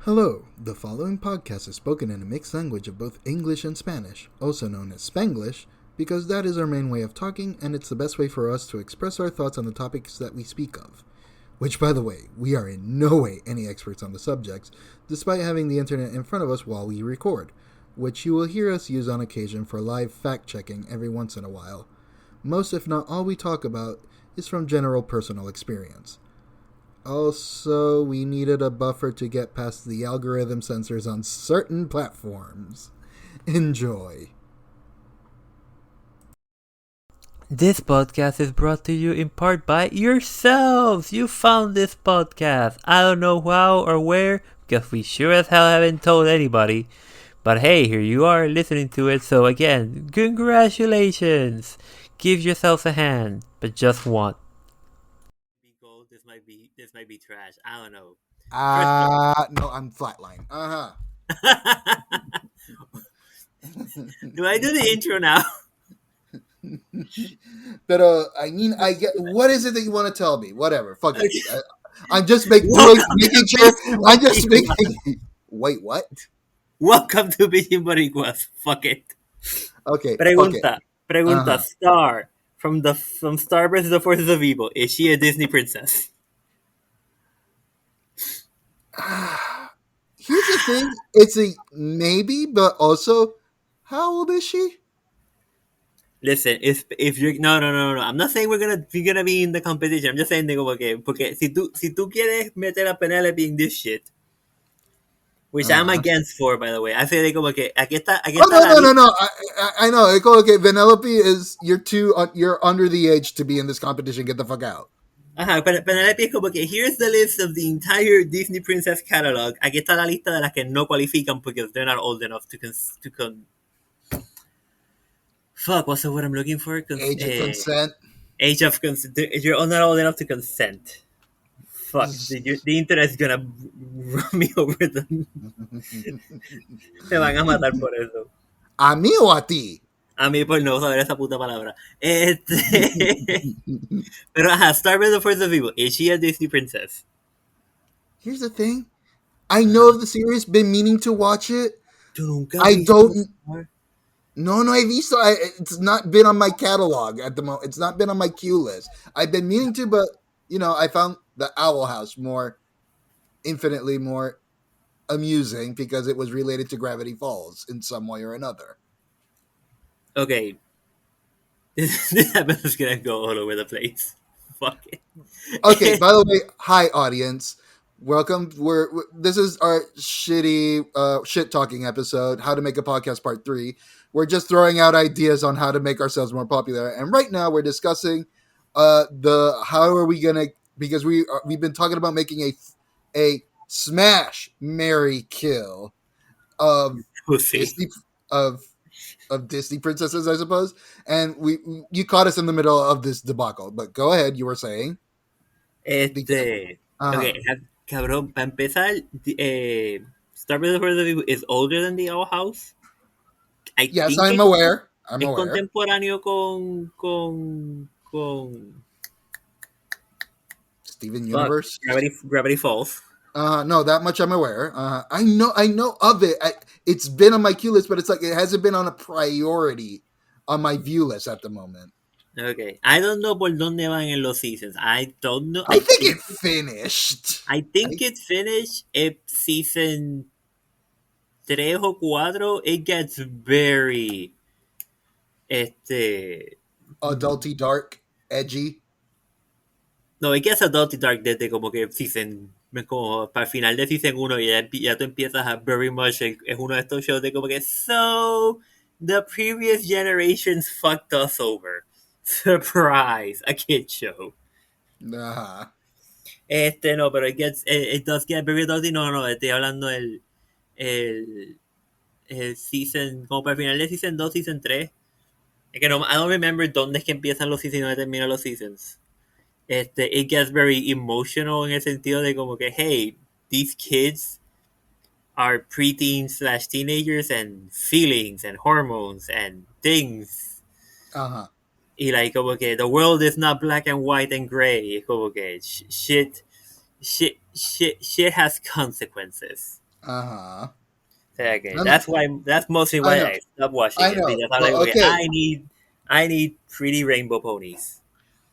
Hello, the following podcast is spoken in a mixed language of both English and Spanish, also known as Spanglish, because that is our main way of talking and it's the best way for us to express our thoughts on the topics that we speak of. Which, by the way, we are in no way any experts on the subjects, despite having the internet in front of us while we record, which you will hear us use on occasion for live fact-checking every once in a while. Most, if not all, we talk about is from general personal experience. Also, we needed a buffer to get past the algorithm censors on certain platforms. Enjoy. This podcast is brought to you in part by yourselves. You found this podcast. I don't know how or where, because we sure as hell haven't told anybody. But hey, here you are listening to it. So again, congratulations. Give yourselves a hand, but just one. Gold. This might be trash. I don't know. No, I'm flatline. Do I do the intro now? But I get. What is it that you want to tell me? Whatever. Fuck it. I'm just making sure. I'm just making. Wait, what? Welcome to Bichin Boricuas. Fuck it. Okay. Pregunta. Star from Star vs. the Forces of Evil. Is she a Disney princess? Here's the thing. It's a maybe, but also, how old is she? Listen, if you're no, I'm not saying we're gonna be in the competition. I'm just saying porque si tú quieres meter a Penelope in this shit, which I'm against for, by the way. I say como que aquí está no. I know. Okay, Vanellope is you're under the age to be in this competition. Get the fuck out. Penelope es como que here's the list of the entire Disney Princess catalog. Aquí está la lista de las que no cualifican because they're not old enough to fuck, what's the word I'm looking for? Age of consent. Age of consent. You're not old enough to consent. Fuck, the internet is gonna run me over them. Me van a matar por eso. ¿A mí o a ti? A mí por no saber esa puta palabra. Pero Star Wars: The Force of Evil. Is she a Disney princess? Here's the thing. I know of the series, been meaning to watch it. I don't. No, he visto. It's not been on my catalog at the moment. It's not been on my queue list. I've been meaning to, but I found the Owl House infinitely more amusing because it was related to Gravity Falls in some way or another. Okay. This episode is gonna go all over the place. Fuck it. Okay, by the way, hi audience. Welcome. This is our shitty shit talking episode, How to Make a Podcast Part 3. We're just throwing out ideas on how to make ourselves more popular. And right now we're discussing how are we gonna, because we've been talking about making a smash, marry, kill of Disney, of Disney princesses, I suppose. And you caught us in the middle of this debacle. But go ahead, you were saying. Okay, cabrón, para empezar, Star Wars: The Force of Evil is older than the Owl House. Yes, I'm aware. Es contemporáneo con Steven Universe. Gravity Falls. No, that much I'm aware. I know of it. It's been on my queue list, but it's like it hasn't been on a priority on my view list at the moment. Okay, I don't know por dónde van en los seasons. I don't know. I think it finished. I think it finished. If season 3 o 4, it gets very adulty, dark, edgy. No, it gets adulty dark desde como que como para el final de season 1 ya tú empiezas a very much es uno de estos shows de como que so the previous generations fucked us over. Surprise, a kid show. Nah. No, pero it does get very adulty. No, estoy hablando el season, como para el final de season 2, season 3. Es que no, I don't remember dónde es que empiezan los seasons y dónde terminan los seasons. It gets very emotional en el sentido de como que, hey, these kids are preteens / teenagers and feelings and hormones and things. Y like como que the world is not black and white and gray. Como que shit has consequences. Uh-huh. O sea que I'm, that's mostly I why know. I stopped watching I it. know. Because I'm But like, okay, okay, I need pretty rainbow ponies.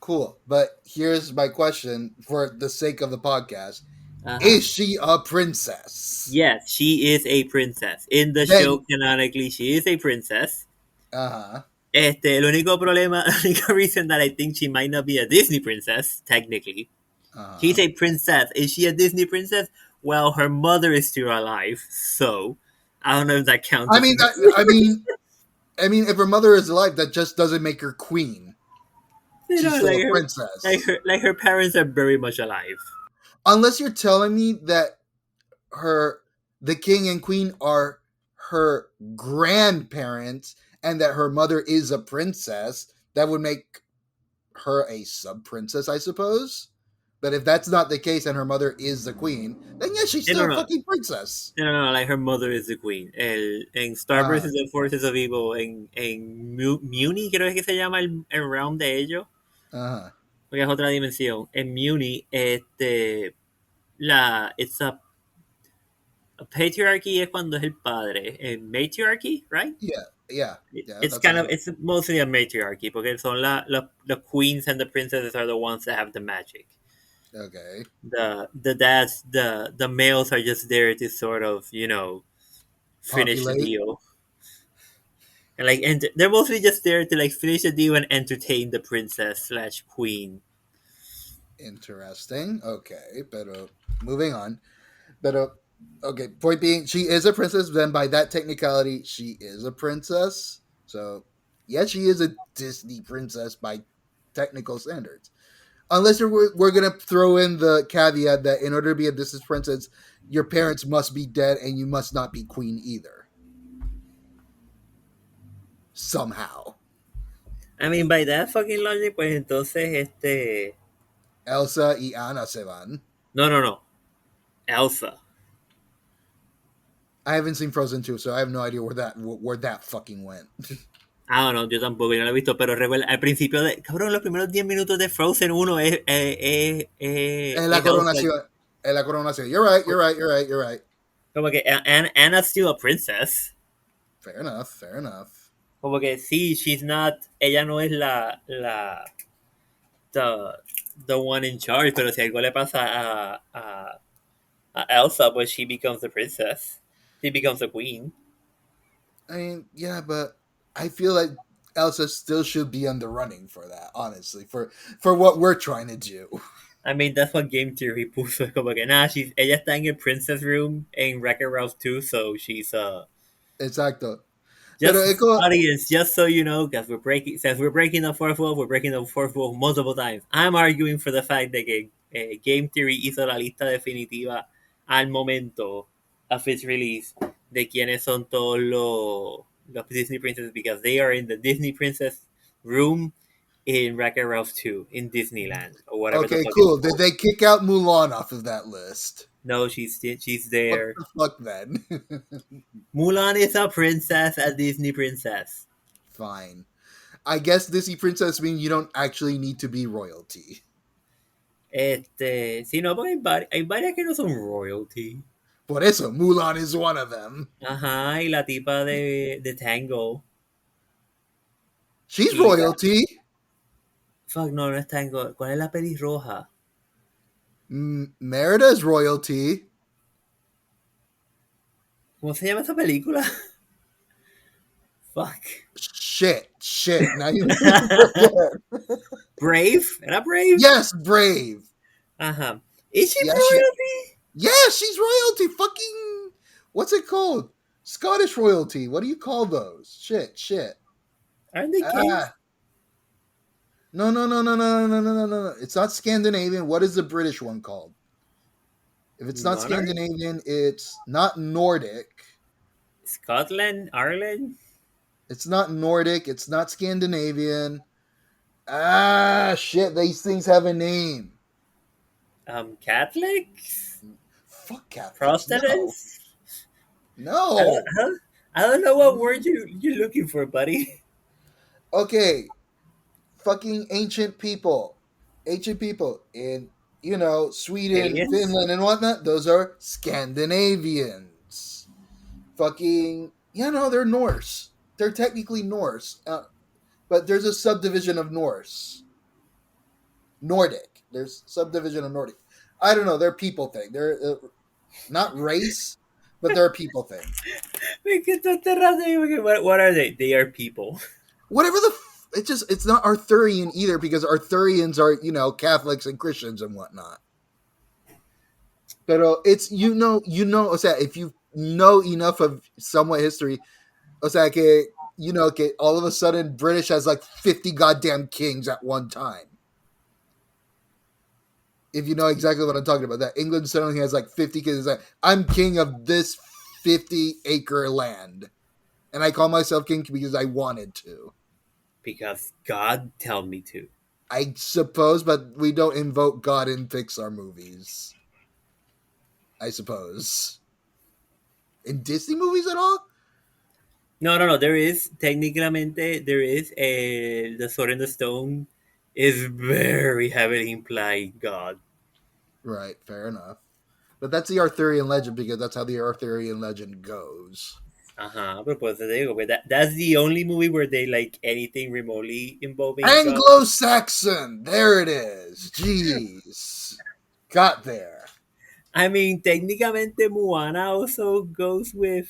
cool. But here's my question for the sake of the podcast. Uh-huh. Is she a princess? Yes, she is a princess. In the show, Then, canonically, she is a princess. uh-huh. El único problema, the único reason that I think she might not be a Disney princess, technically, she's Uh-huh. a princess. Is she a Disney princess? Well, her mother is still alive, so I don't know if that counts I as a mean, Disney. if her mother is alive, that just doesn't make her queen. You She's know, still a princess. like her parents are very much alive. Unless you're telling me that her the king and queen are her grandparents and that her mother is a princess, that would make her a sub princess, I suppose. But if that's not the case and her mother is the queen, then yeah, she's No, still a no, fucking princess. no, like her mother is the queen. En Star Uh, vs. the Forces of Evil, Muni, creo que se llama el realm de ellos, uh, porque es otra dimensión. En Muni, it's a patriarchy es cuando es el padre. En matriarchy, right? yeah, yeah, yeah. It's That sounds right. it's mostly a matriarchy, porque son the queens and the princesses are the ones that have the magic. Okay, The dads, the males are just there to sort of, finish the populate. deal. And they're mostly just there to like finish the deal and entertain the princess slash queen. Interesting. Okay, but moving on. But okay, point being, she is a princess. Then by that technicality, she is a princess. So yeah, she is a Disney princess by technical standards. Unless we're gonna throw in the caveat that in order to be a Disney princess, your parents must be dead and you must not be queen either. Somehow, I mean, by that fucking logic, pues entonces, Elsa y Anna se van. no, Elsa. I haven't seen Frozen 2, so I have no idea where that fucking went. Ah, no, yo tampoco, yo no lo he visto, pero recuerda, al principio cabrón, los primeros 10 minutos de Frozen 1 En la es Elsa. coronación. En la coronación. You're right. You're right. You're right. You're right. Como que Anna's still a princess. Fair enough. Fair enough. Como que sí, ella no es the, the one in charge, pero si algo le pasa a Elsa, pues she becomes the princess. She becomes the queen. I mean, yeah, but I feel like Elsa still should be on the running for that, honestly, for what we're trying to do. I mean, that's what game theory puso. Como que nada, ella está en el princess room en Wreck-It Ralph 2, so she's Exacto. Pero just es como, audience, just so you know, because we're breaking the fourth wall, we're breaking the fourth wall multiple times. I'm arguing for the fact that Game Theory hizo la lista definitiva al momento of its release de quiénes son todos los Disney princesses, because they are in the Disney princess room in Wreck-It Ralph 2 in Disneyland or whatever the okay, fuck it's cool. Did called. they kick out Mulan off of that list? No, she's What there. the fuck then? Mulan is a princess, a Disney princess. Fine. I guess Disney princess means you don't actually need to be royalty. Sí, no, porque hay varias que no son royalty. Por eso, Mulan is one of them. Ajá, y la tipa de Tango. She's Y royalty. fuck, no es Tango. ¿Cuál es la pelirroja? Merida's royalty. ¿Cómo se llama esa película? Fuck. Shit. Now you made me forget. Brave? ¿Era Brave? Yes, Brave. Ajá. Is she Yeah, royalty? yeah, she's royalty. Fucking, what's it called? Scottish royalty. What do you call those? Shit. Aren't they kings? No. It's not Scandinavian. What is the British one called? If it's not Monarch? Scandinavian, it's not Nordic. Scotland? Ireland? It's not Nordic. It's not Scandinavian. Shit. These things have a name. Catholics? Fuck Catholics. Protestants? No. I don't know what word you're looking for, buddy. Okay. Fucking ancient people in, Sweden, Aliens? Finland, and whatnot. Those are Scandinavians. Fucking yeah, no, they're Norse. They're technically Norse, but there's a subdivision of Nordic. There's subdivision of Nordic. I don't know. They're people thing. They're not race, but they're a people thing. What are they? They are people. Whatever it's not Arthurian either because Arthurians are Catholics and Christians and whatnot. But it's o sea, if you know enough of somewhat history, o sea que que all of a sudden British has like 50 goddamn kings at one time. If you know exactly what I'm talking about, that England suddenly has like 50 kings. It's like, I'm king of this 50-acre land, and I call myself king because I wanted to. Because God tell me to. I suppose, but we don't invoke God in Pixar movies. I suppose. In Disney movies at all? No. There is technicamente there is a the sword in the stone is very heavily implied God. Right, fair enough. But that's the Arthurian legend because that's how the Arthurian legend goes. Pero pues te digo, that's the only movie where they like anything remotely involving God. Anglo-Saxon! There it is. Jeez. Got there. I mean, technicamente Moana also goes with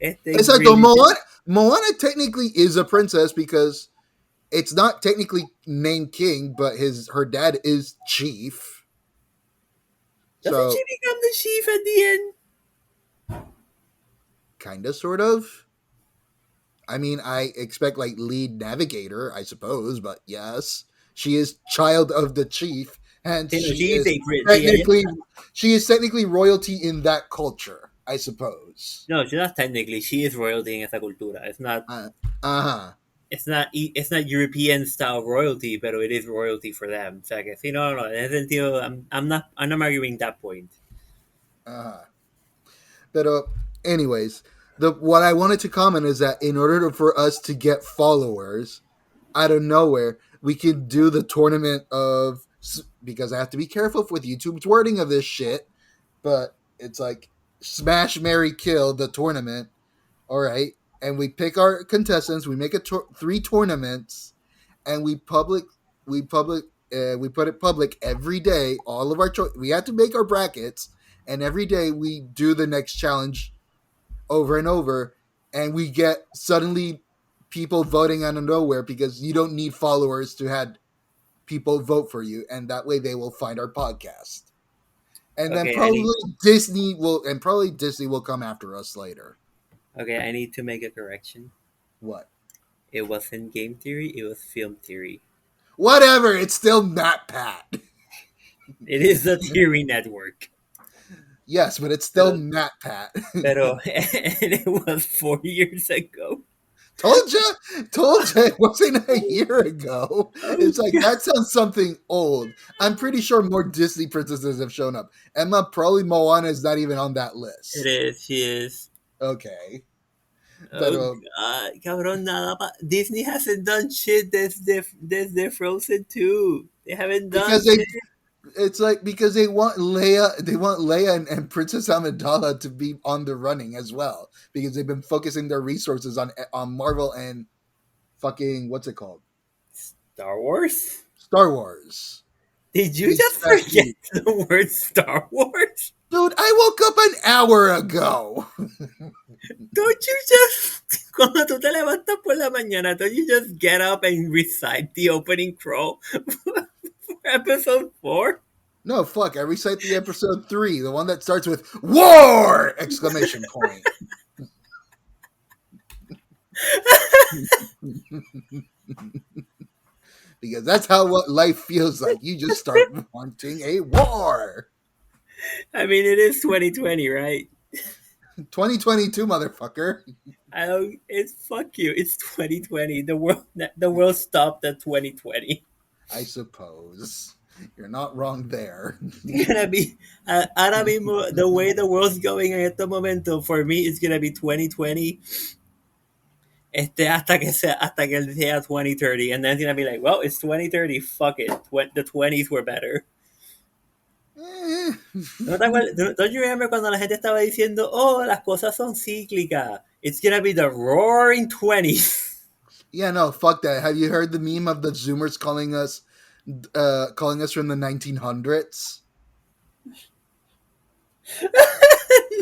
Exacto, Moana technically is a princess because it's not technically named king, but her dad is chief. Doesn't So she become the chief at the end? kinda, sort of. I mean, I expect like lead navigator, I suppose, but yes, she is child of the chief, and Sí, no, she she is is a prince. technically royalty in that culture, I suppose. No, she's not technically. She is royalty en esa cultura. It's not. Uh huh. It's not European style royalty, but it is royalty for them. O sea que sí, no. En ese sentido, I'm not arguing that point. Uh huh. But anyways, what I wanted to comment is that in order for us to get followers out of nowhere, we can do the tournament of, because I have to be careful with YouTube's wording of this shit, but it's like Smash, Marry, Kill the tournament. All right, and we pick our contestants. We make 3 tournaments, and we put it public every day. All of our we have to make our brackets, and every day we do the next challenge over and over, and we get suddenly people voting out of nowhere because you don't need followers to have people vote for you, and that way they will find our podcast. And then Okay, probably Disney will come after us later. I need to make a correction. What? It wasn't game theory. It was film theory. Whatever. It's still not Pat. It is the theory network. Yes, but it's still not Pat. Pero and it was 4 years ago. Told you it wasn't a year ago. It's like, that sounds something old. I'm pretty sure more Disney princesses have shown up. Emma, probably Moana is not even on that list. It is. She is. Okay. But, God, cabrón, nada Disney hasn't done shit desde Frozen 2. They haven't done shit. It's like because they want Leia and Princess Amidala to be on the running as well because they've been focusing their resources on Marvel and fucking what's it called? Star Wars? Star Wars. Did you just forget the word Star Wars? Dude, I woke up an hour ago. Don't you just, cuando tú te levantas por la mañana, don't you just get up and recite the opening crow for episode 4? No, fuck. I recite the episode 3, the one that starts with "War!" exclamation point. Because that's what life feels like. You just start wanting a war. I mean, it is 2020, right? 2022, motherfucker. It's fuck you. It's 2020. The world stopped at 2020. I suppose. You're not wrong there. It's gonna be ahora mismo, the way the world's going en este momento, for me, it's gonna be 2020. Hasta que sea 2030, and then it's gonna be like, well, it's 2030. Fuck it. The 20s were better. Eh. ¿No te acuerdas? Don't you remember cuando la gente estaba diciendo, oh, las cosas son cíclicas? It's gonna be the roaring 20s. Yeah, no, fuck that. Have you heard the meme of the Zoomers calling us from the 1900s?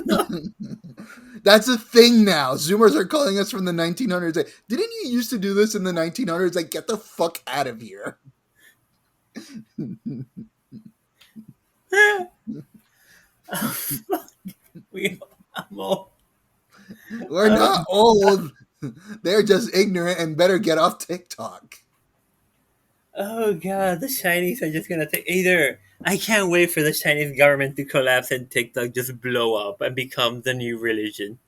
No. That's a thing now. Zoomers are calling us from the 1900s. Like, didn't you used to do this in the 1900s? Like, get the fuck out of here. we, I'm old. We're not old. They're just ignorant and better get off TikTok. Oh god, the Chinese are just gonna take either. I can't wait for the Chinese government to collapse and TikTok just blow up and become the new religion.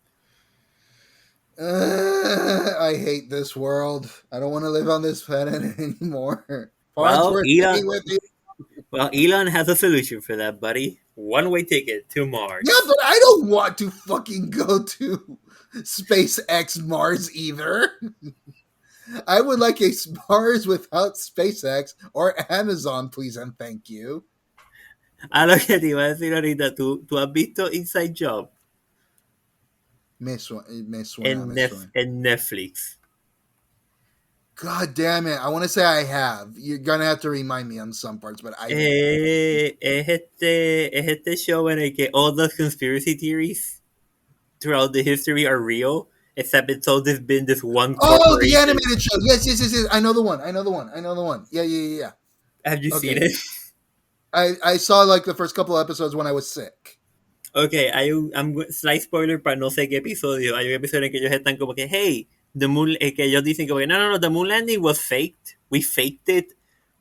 I hate this world. I don't want to live on this planet anymore. Well, Farnsworth, stay Elon. with me. Well, Elon has a solution for that, buddy. One-way ticket to Yeah, Mars. but I don't want to fucking go to SpaceX Mars either. I would like a Mars without SpaceX or Amazon, please and thank you. A lo que te iba a decir ahorita, ¿tú has visto Inside Job Me suena, me suena. en Netflix? God damn it. I want to say I have. You're going to have to remind me on some parts, but I know. Es este show en el que all the conspiracy theories throughout the history are real, except it's all this been this one Oh, the corporation. animated show. Yes. I know the one. Yeah. Have you Okay. seen it? I saw like the first couple episodes when I was sick. Okay, slight spoiler para no sé qué episodio. Hay un episodio en que ellos están como que, hey, que ellos dicen como que, no, the moon landing was faked. We faked it.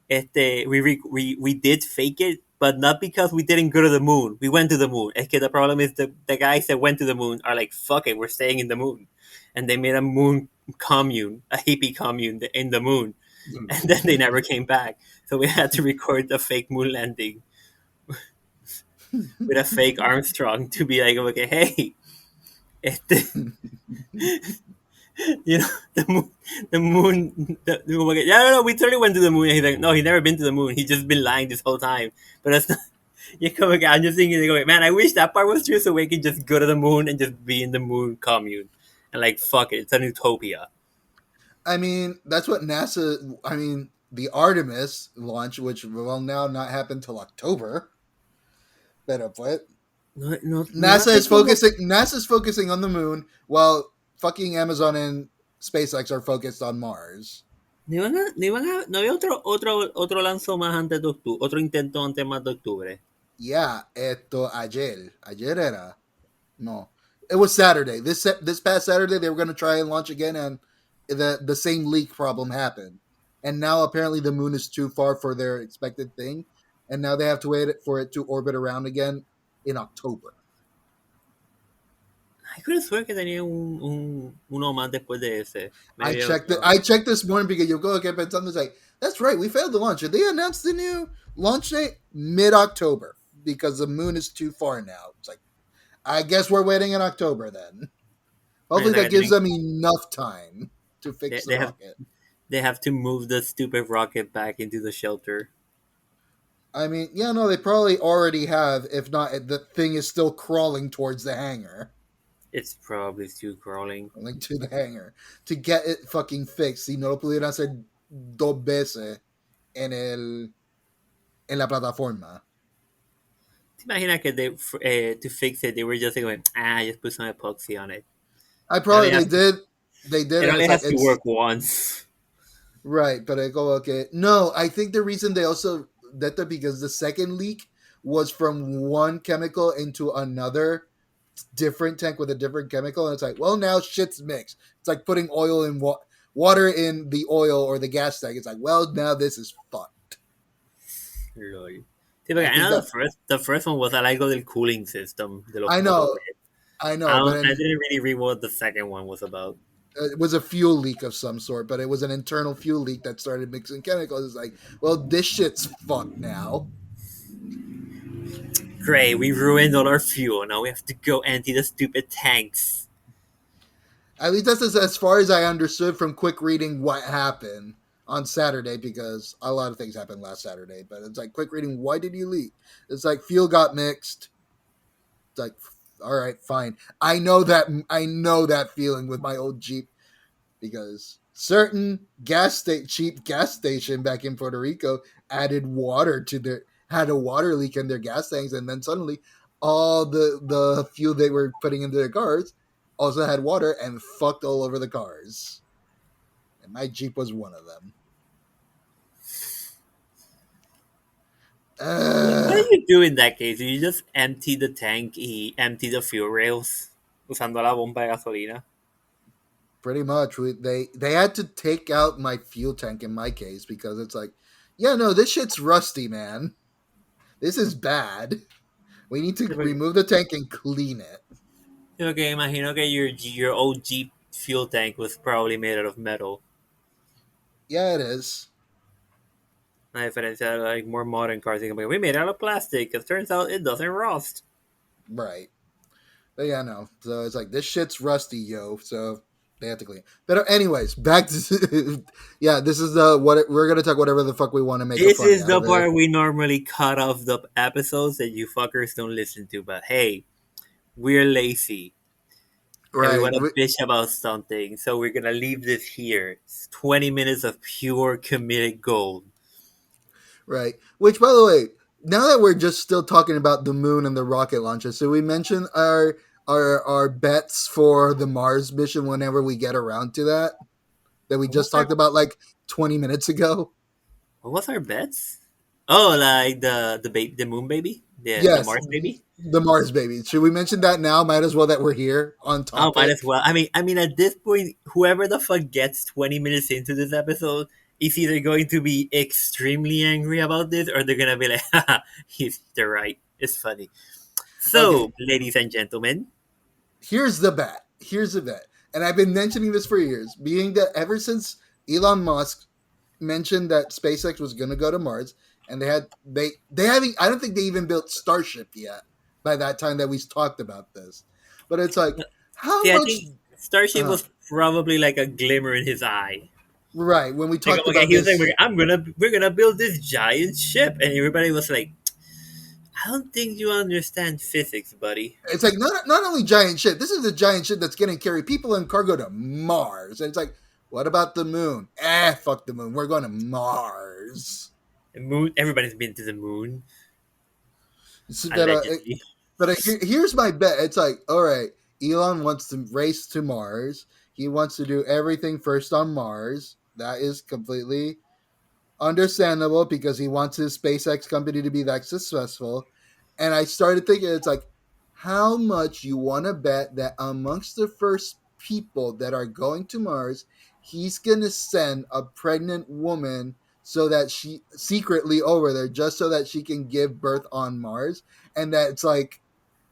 We did fake it, but not because we didn't go to the moon. We went to the moon. Es que the problem is the guys that went to the moon are like, fuck it, we're staying in the moon. And they made a moon commune, a hippie commune in the moon. And then they never came back. So we had to record a fake moon landing with a fake Armstrong to be like, okay, hey, you know, the moon, no, we totally went to the moon. And he's like, no, he's never been to the moon. He's just been lying this whole time. But that's not, I'm just thinking, man, I wish that part was true so we could just go to the moon and just be in the moon commune. And like, fuck it, it's an utopia. I mean, that's what NASA, the Artemis launch, which will now not happen till October. Pero pues, NASA's focusing on the moon while fucking Amazon and SpaceX are focused on Mars. No había otro lanzo más antes de octubre, otro intento antes más de octubre. Yeah, ayer era. No, it was Saturday. This past Saturday they were going to try and launch again, and the same leak problem happened. And now apparently the moon is too far for their expected thing, and now they have to wait for it to orbit around again in October. I could have sworn que tenía uno más después de ese. I checked this morning because you go and something's like, that's right, we failed the launch. And they announced the new launch date mid-October because the moon is too far now. It's like, I guess we're waiting in October then. Hopefully that gives them enough time to fix the rocket. They have to move the stupid rocket back into the shelter. I mean, yeah, no, they probably already have. If not, the thing is still crawling towards the hangar. It's probably still crawling. Like to the hangar. To get it fucking fixed. Si no lo pudieran hacer dos veces en la plataforma. ¿Te imaginas que to fix it, they were just going, just put some epoxy on it? They did. It only has to work once. Right, but I go, okay. No, I think the reason they also did that because the second leak was from one chemical into another different tank with a different chemical, and it's like, well, now shit's mixed. It's like putting oil in water in the oil or the gas tank. It's like, well, now this is fucked. Really? I know the first one was like del cooling system. I know. I didn't really read what the second one was about. It was a fuel leak of some sort, but it was an internal fuel leak that started mixing chemicals. It's like, well, this shit's fucked now. Great, we ruined all our fuel. Now we have to go empty the stupid tanks. At least that's as far as I understood from quick reading what happened. on Saturday because a lot of things happened last Saturday. But it's like quick reading. Why did you leave? It's like fuel got mixed. It's like, all right, fine. I know that. I know that feeling with my old Jeep because certain cheap gas station back in Puerto Rico added water to their had a water leak in their gas tanks, and then suddenly all the fuel they were putting into their cars also had water and fucked all over the cars. And my Jeep was one of them. What do you do in that case? You just empty the tank y empty the fuel rails usando la bomba de gasolina. Pretty much, they had to take out my fuel tank in my case because it's like, yeah, no, this shit's rusty, man. This is bad. We need to remove the tank and clean it. Okay, imagino que your old Jeep fuel tank was probably made out of metal. Yeah, it is. A diferencia de like more modern cars, we made it out of plastic. It turns out it doesn't rust. Right. But yeah, no. So it's like, this shit's rusty, yo. So they have to clean it. But anyways, back to yeah. This is the what we're gonna talk whatever the fuck we want to make. This funny is out the of it. part we normally cut off the episodes that you fuckers don't listen to. But hey, we're lazy and we Right. want to bitch about something, so we're gonna leave this here. It's 20 minutes of pure comedic gold. Right. Which, by the way, now that we're just still talking about the moon and the rocket launches, so we mentioned our bets for the Mars mission whenever we get around to that we What was just our talked about like 20 minutes ago. what was our bets? Oh, like the moon baby, the Yes, Mars baby. the Mars baby. Should we mention that now? Might as well that we're here on Oh, might as topic. well. I mean, at this point, whoever the fuck gets 20 minutes into this episode is either going to be extremely angry about this, or they're gonna be like, "Haha, they're right. It's funny." Okay, So, ladies and gentlemen, here's the bet. Here's the bet. And I've been mentioning this for years, being that ever since Elon Musk mentioned that SpaceX was going to go to Mars, and they haven't. I don't think they even built Starship yet by that time that we talked about this. But it's like, how see, I much? think Starship Uh, was probably like a glimmer in his eye. right when we Like, talked okay, about he was like, this, we're gonna build this giant ship," and everybody was like, "I don't think you understand physics, buddy." it's like not only giant ship. This is a giant ship that's going to carry people and cargo to Mars. And it's like, what about the moon? Fuck the moon. We're going to Mars. The moon. Everybody's been to the moon, So that, allegedly. here's my bet. It's like, all right, Elon wants to race to Mars. He wants to do everything first on Mars. That is completely understandable because he wants his SpaceX company to be that successful. And I started thinking, it's like, how much you want to bet that amongst the first people that are going to Mars, he's going to send a pregnant woman so that she secretly over there, just so that she can give birth on Mars. And that it's like,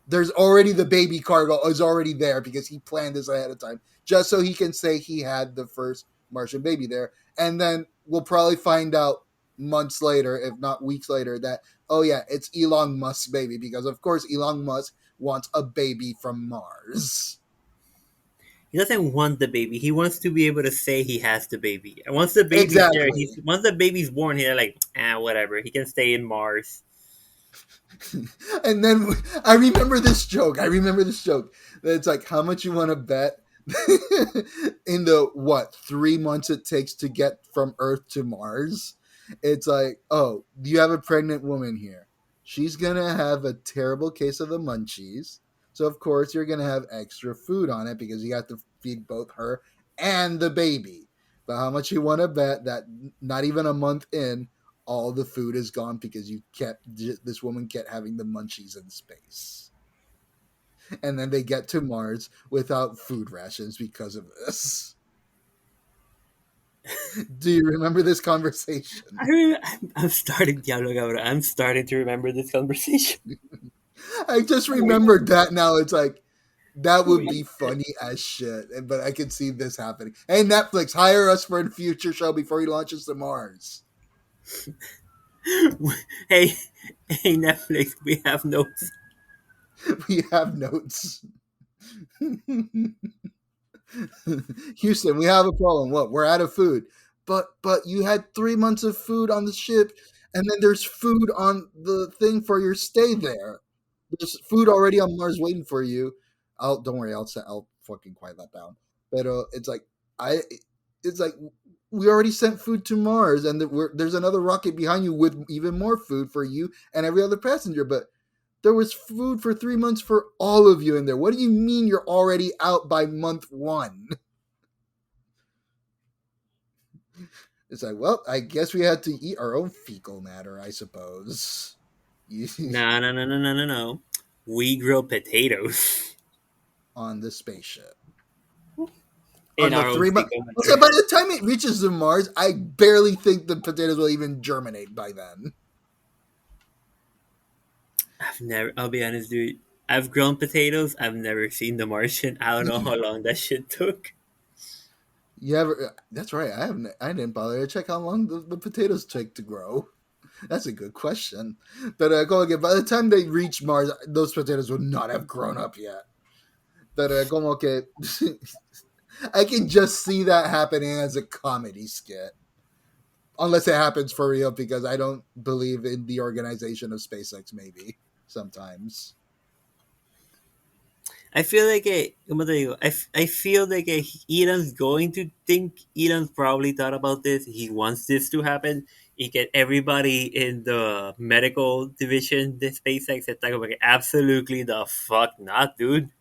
there's already the baby cargo is already there because he planned this ahead of time, just so he can say he had the first Martian baby there. And then we'll probably find out months later, if not weeks later, that oh yeah, it's Elon Musk's baby because of course Elon Musk wants a baby from Mars. He doesn't want the baby. He wants to be able to say he has the baby. And once the baby's there, Exactly. once the baby's born, he's like, whatever. He can stay in Mars. And then I remember this joke. That it's like how much you want to bet in the what 3 months it takes to get from Earth to Mars. It's like, oh, you have a pregnant woman here. She's gonna have a terrible case of the munchies. So of course you're gonna have extra food on it because you have to feed both her and the baby. But how much you want to bet that not even a month in, all the food is gone because this woman kept having the munchies in space, and then they get to Mars without food rations because of this. Do you remember this conversation? I'm starting, Diablo Cabrón, I'm starting to remember this conversation. I just remembered that now. It's like that would be funny as shit, but I can see this happening. Hey, Netflix, hire us for a future show before he launches to Mars. hey, hey, Netflix, we have notes. We have notes. Houston, we have a problem. What? We're out of food. but you had 3 months of food on the ship, and then there's food on the thing for your stay there. There's food already on Mars waiting for you. I'll don't worry, I'll fucking quiet that down. But I, it's like we already sent food to Mars, and there's another rocket behind you with even more food for you and every other passenger. But there was food for 3 months for all of you in there. What do you mean you're already out by month one? It's like, well, I guess we had to eat our own fecal matter, I suppose. No, no, no, no, no, no, no. We grow potatoes On the spaceship. in On the our own 3 months. fecal So matter. by the time it reaches the Mars, I barely think the potatoes will even germinate by then. I'll be honest, dude. I've grown potatoes. I've never seen The Martian. I don't know how long that shit took. You ever? That's right. I didn't bother to check how long the potatoes take to grow. That's a good question. But go again. By the time they reach Mars, those potatoes would not have grown up yet. But como que, I can just see that happening as a comedy skit, unless it happens for real. Because I don't believe in the organization of SpaceX. Maybe sometimes. I feel like como te digo, I feel like Elon's going to think. Elon's probably thought about this. He wants this to happen. He get everybody in the medical division, the SpaceX, está como que absolutely the fuck not, dude.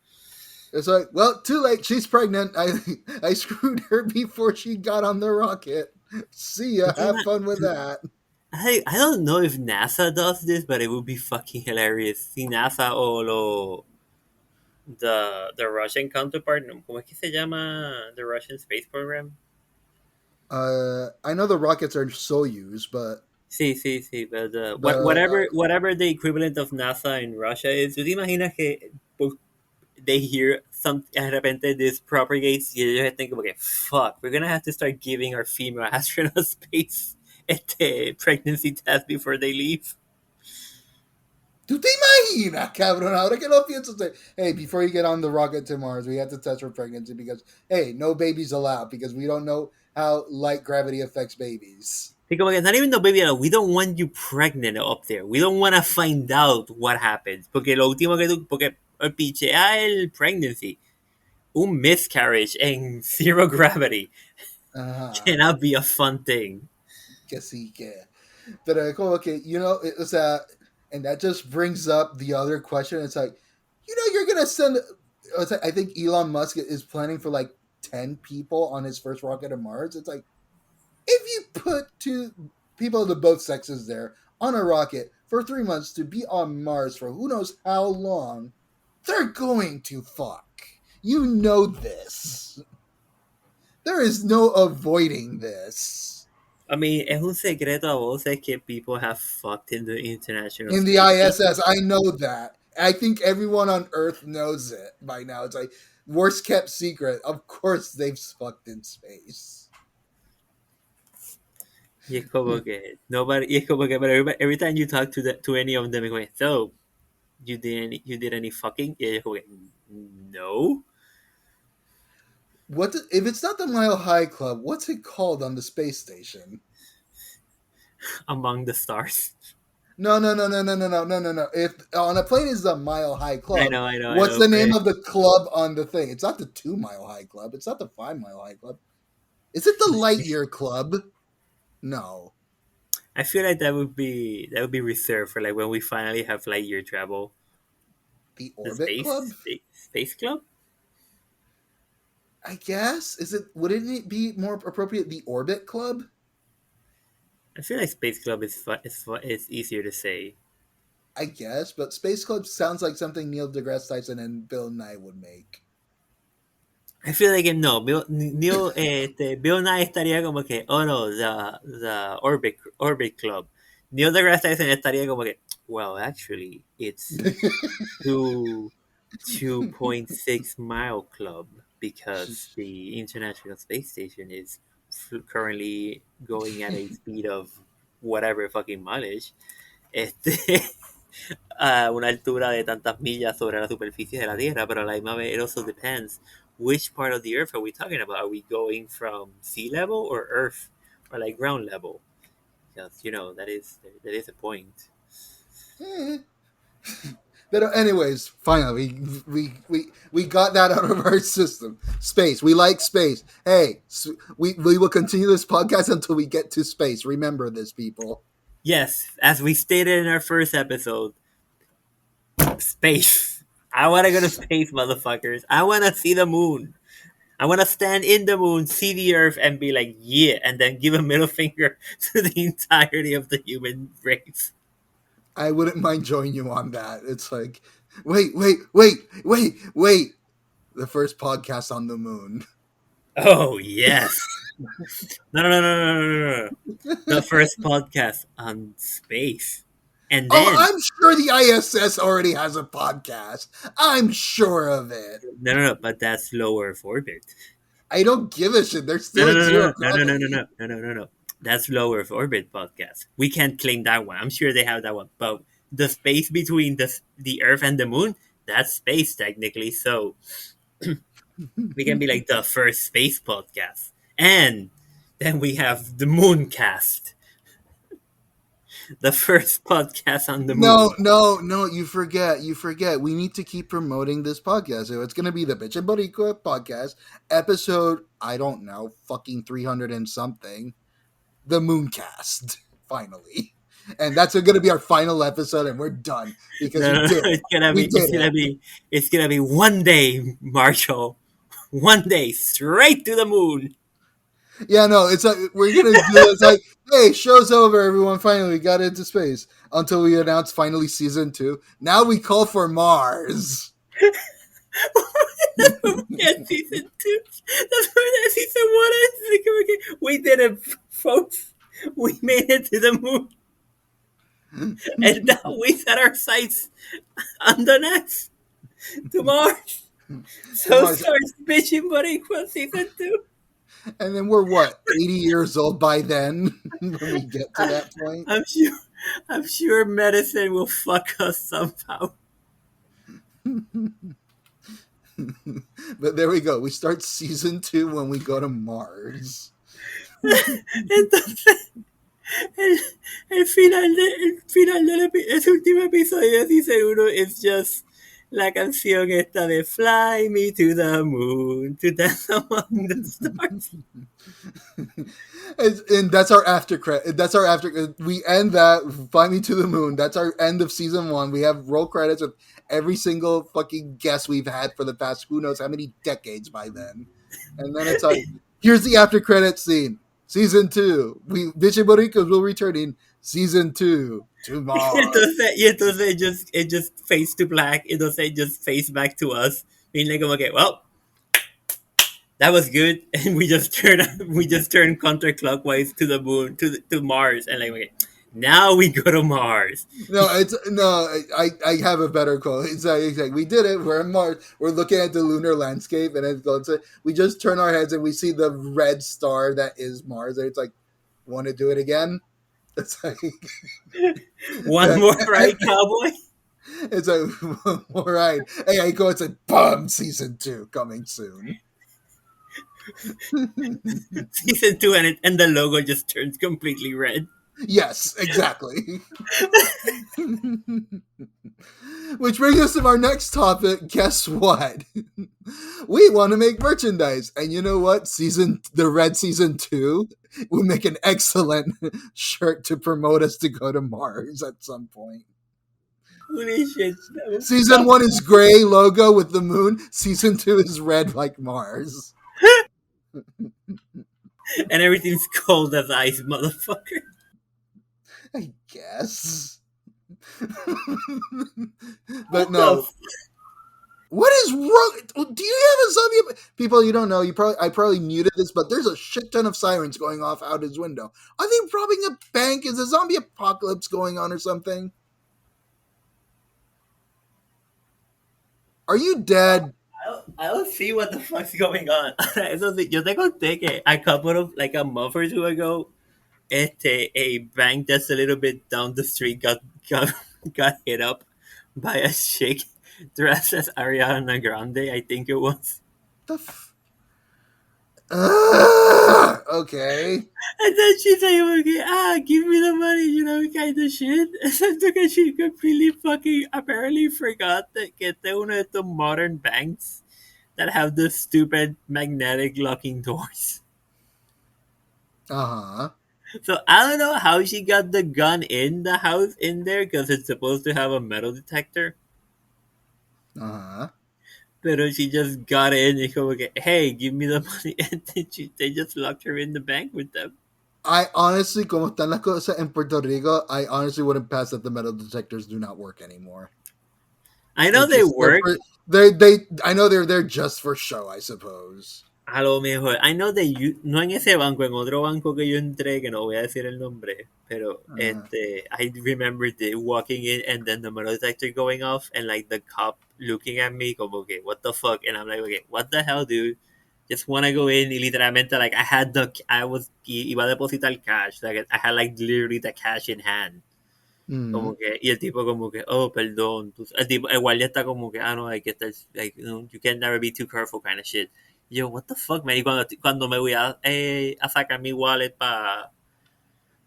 It's like, well, too late. She's pregnant. I screwed her before she got on the rocket. See ya. Have fun with that. I don't know if NASA does this, but it would be fucking hilarious. Si NASA o the Russian counterpart, ¿cómo es que se llama the Russian space program? I know the rockets are Soyuz, but Sí, sí, sí, but the whatever the equivalent of NASA in Russia is, ¿tú te imaginas que they hear some de repente this propagates y ellos estén como que fuck, we're gonna have to start giving our female astronauts space pregnancy test before they leave. ¿Tú te imaginas, cabrón? Ahora que lo pienso, say, hey, before you get on the rocket to Mars, we have to test for pregnancy because, hey, no babies allowed because we don't know how light gravity affects babies. Sí, como que not even the baby, we don't want you pregnant up there. We don't want to find out what happens. Porque lo último que tú, porque pichea el pregnancy, un miscarriage en zero gravity cannot be a fun thing. Que sí, que. Pero como que, o sea, and that just brings up the other question. It's like, you're going to send, I think Elon Musk is planning for like 10 people on his first rocket to Mars. It's like, if you put two people of both sexes there on a rocket for 3 months to be on Mars for who knows how long, they're going to fuck. You know this. There is no avoiding this. I mean, es un secreto a voces que people have fucked in the international in the ISS. I know that. I think everyone on Earth knows it by now. It's like worst kept secret. Of course, they've fucked in space. Y es como que nobody. Y es como que every time you talk to any of them, like, so you did any fucking? Y ellos como que, no. If it's not the Mile High Club? What's it called on the space station? Among the Stars. No. If on a plane is the Mile High Club, I know. what's the name of the club on the thing? It's not the 2 Mile High Club. It's not the 5 Mile High Club. Is it the Light Year Club? No. I feel like that would be reserved for like when we finally have light year travel. The Orbit Club? Space Club? I guess. Wouldn't it be more appropriate the Orbit Club? I feel like Space Club is easier to say. I guess, but Space Club sounds like something Neil deGrasse Tyson and Bill Nye would make. I feel like no, Bill Nye estaría como que, oh no, the Orbit Club. Neil deGrasse Tyson estaría como que, well, actually, it's 2.6 mile club because the International Space Station is currently going at a speed of whatever fucking mileage. A una altura de tantas millas sobre la superficie de la Tierra, pero a la misma vez it also depends which part of the Earth are we talking about. Are we going from sea level or Earth? or like ground level, because that is a point. Eh. But anyways, finally, we got that out of our system. Space. We like space. Hey, we will continue this podcast until we get to space. Remember this, people. Yes, as we stated in our first episode, space. I want to go to space, motherfuckers. I want to see the moon. I want to stand in the moon, see the Earth, and be like, yeah, and then give a middle finger to the entirety of the human race. I wouldn't mind joining you on that. It's like, wait. The first podcast on the moon. Oh, yes. No. The first podcast on space. And Oh, then, I'm sure the ISS already has a podcast. I'm sure of it. no, but that's lower Earth orbit. I don't give a shit. They're No, still no, at no, zero no, no, no, no, gravity. no. That's lower Earth orbit podcast. We can't claim that one. I'm sure they have that one. But the space between the Earth and the moon, that's space technically. So we can be like the first space podcast. And then we have the Mooncast, the first podcast on the moon. No. You forget. We need to keep promoting this podcast. So it's going to be the Bichin Boricuas podcast, episode, I don't know, fucking 300 and something. The Mooncast, finally. And that's going to be our final episode, and we're done because No, we did it. it's gonna We be did it. it's gonna be one day, Marshall. One day straight to the moon. Yeah, no, it's like we're gonna do it. It's like, hey, show's over, everyone. Finally, we got into space until we announce finally season 2. Now we call for Mars. Yeah, season 2. That's why that season 1 is. We did it, folks. We made it to the moon. And now we set our sights on the next to Mars. So Mars. starts Bichin Boricuas season 2. And then we're what, 80 years old by then when we get to that point? I'm sure medicine will fuck us somehow. But there we go. We start season 2 when we go to Mars. Entonces, el final ese último episodio de season 1 is just la canción esta de Fly Me to the Moon, to dance among the stars. And that's our after credit. That's our after. We end that. Fly Me to the Moon. That's our end of season 1. We have roll credits with every single fucking guest we've had for the past who knows how many decades by then. And then it's like, here's the after credit scene. Season 2. Bichin Boricuas will return in season 2 tomorrow. Y entonces it just fades to black. Entonces it just fades back to us. Being like, okay, well, that was good, and we just turn counterclockwise to the moon, to Mars, and like, okay, now we go to Mars. I have a better quote. It's like we did it. We're in Mars. We're looking at the lunar landscape, and we just turn our heads and we see the red star that is Mars. And it's like, want to do it again? It's like One more ride, cowboy. It's like, all right. Hey, I go. It's like, boom, season 2 coming soon. Season 2, and the logo just turns completely red. Yes, exactly. Which brings us to our next topic. Guess what? We want to make merchandise. And you know what? The Red Season 2 will make an excellent shirt to promote us to go to Mars at some point. Holy shit. Season 1 is gray logo with the moon. Season 2 is red like Mars. And everything's cold as ice, motherfucker. I guess. But no. What is wrong? Do you have a zombie? People, you don't know. I probably muted this, but there's a shit ton of sirens going off out his window. Are they robbing a bank? Is a zombie apocalypse going on or something? Are you dead? I don't see what the fuck's going on. Yo te conté que a couple of, like a month or two ago, a bank that's a little bit down the street got hit up by a chick dressed as Ariana Grande, I think it was. The Okay. And then she's like, okay, give me the money, kind of shit. And then look at she completely fucking apparently forgot that que este uno de estos modern banks that have the stupid magnetic locking doors. Uh-huh. So I don't know how she got the gun in the house in there because it's supposed to have a metal detector. Uh-huh. But she just got in and go, okay, hey, give me the money. And then they just locked her in the bank with them. I honestly, como están las cosas en Puerto Rico, I honestly wouldn't pass that the metal detectors do not work anymore. I know They're they just there work. for, they I know they're there just for show, I suppose. A lo mejor. I know that no en ese banco, en otro banco que yo entré, que no voy a decir el nombre, pero Uh, I remember walking in and then the metal detector going off and like the cop looking at me como okay, what the fuck? And I'm like, okay, what the hell, dude? Just wanna go in y literalmente like iba a depositar cash, like I had like literally the cash in hand. mm. Como que, y el tipo como que, oh, perdón. El tipo, el guardia está como que, no, hay que estar, like, you can never be too careful kind of shit. Y yo, what the fuck, man? Y cuando me voy a sacar mi wallet pa,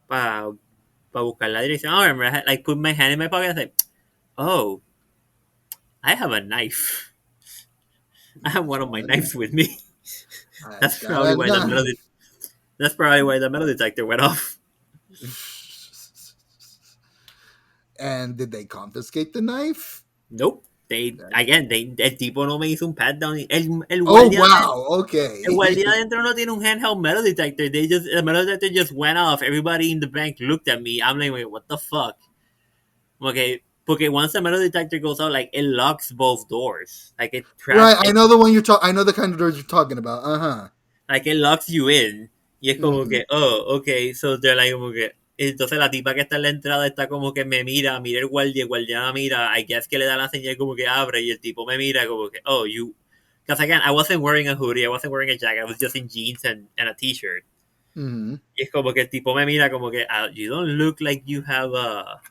pa buscar la dirección, I remember, I had, like, put my hand in my pocket and say, oh, I have a knife. I have one of my knives with me. I That's got probably a why knife. the metal detector went off. And did they confiscate the knife? Nope. El tipo no me hizo un pat down. Oh wow, okay. El guardia adentro no tiene un handheld metal detector. The metal detector just went off. Everybody in the bank looked at me. I'm like, wait, what the fuck? Okay, porque once the metal detector goes out, like it locks both doors. Like Right, I know the one you're talking. I know the kind of doors you're talking about. Uh-huh. like it locks you in. Y es como Mm-hmm. que, oh, okay. So they're like como que, entonces la tipa que está en la entrada está como que mira el guardia me mira, I guess que le da la señal como que abre y el tipo me mira como que, oh, you, because again, I wasn't wearing a hoodie, I wasn't wearing a jacket, I was just in jeans and a t-shirt. Mm-hmm. Y es como que el tipo me mira como que, you don't look like you have a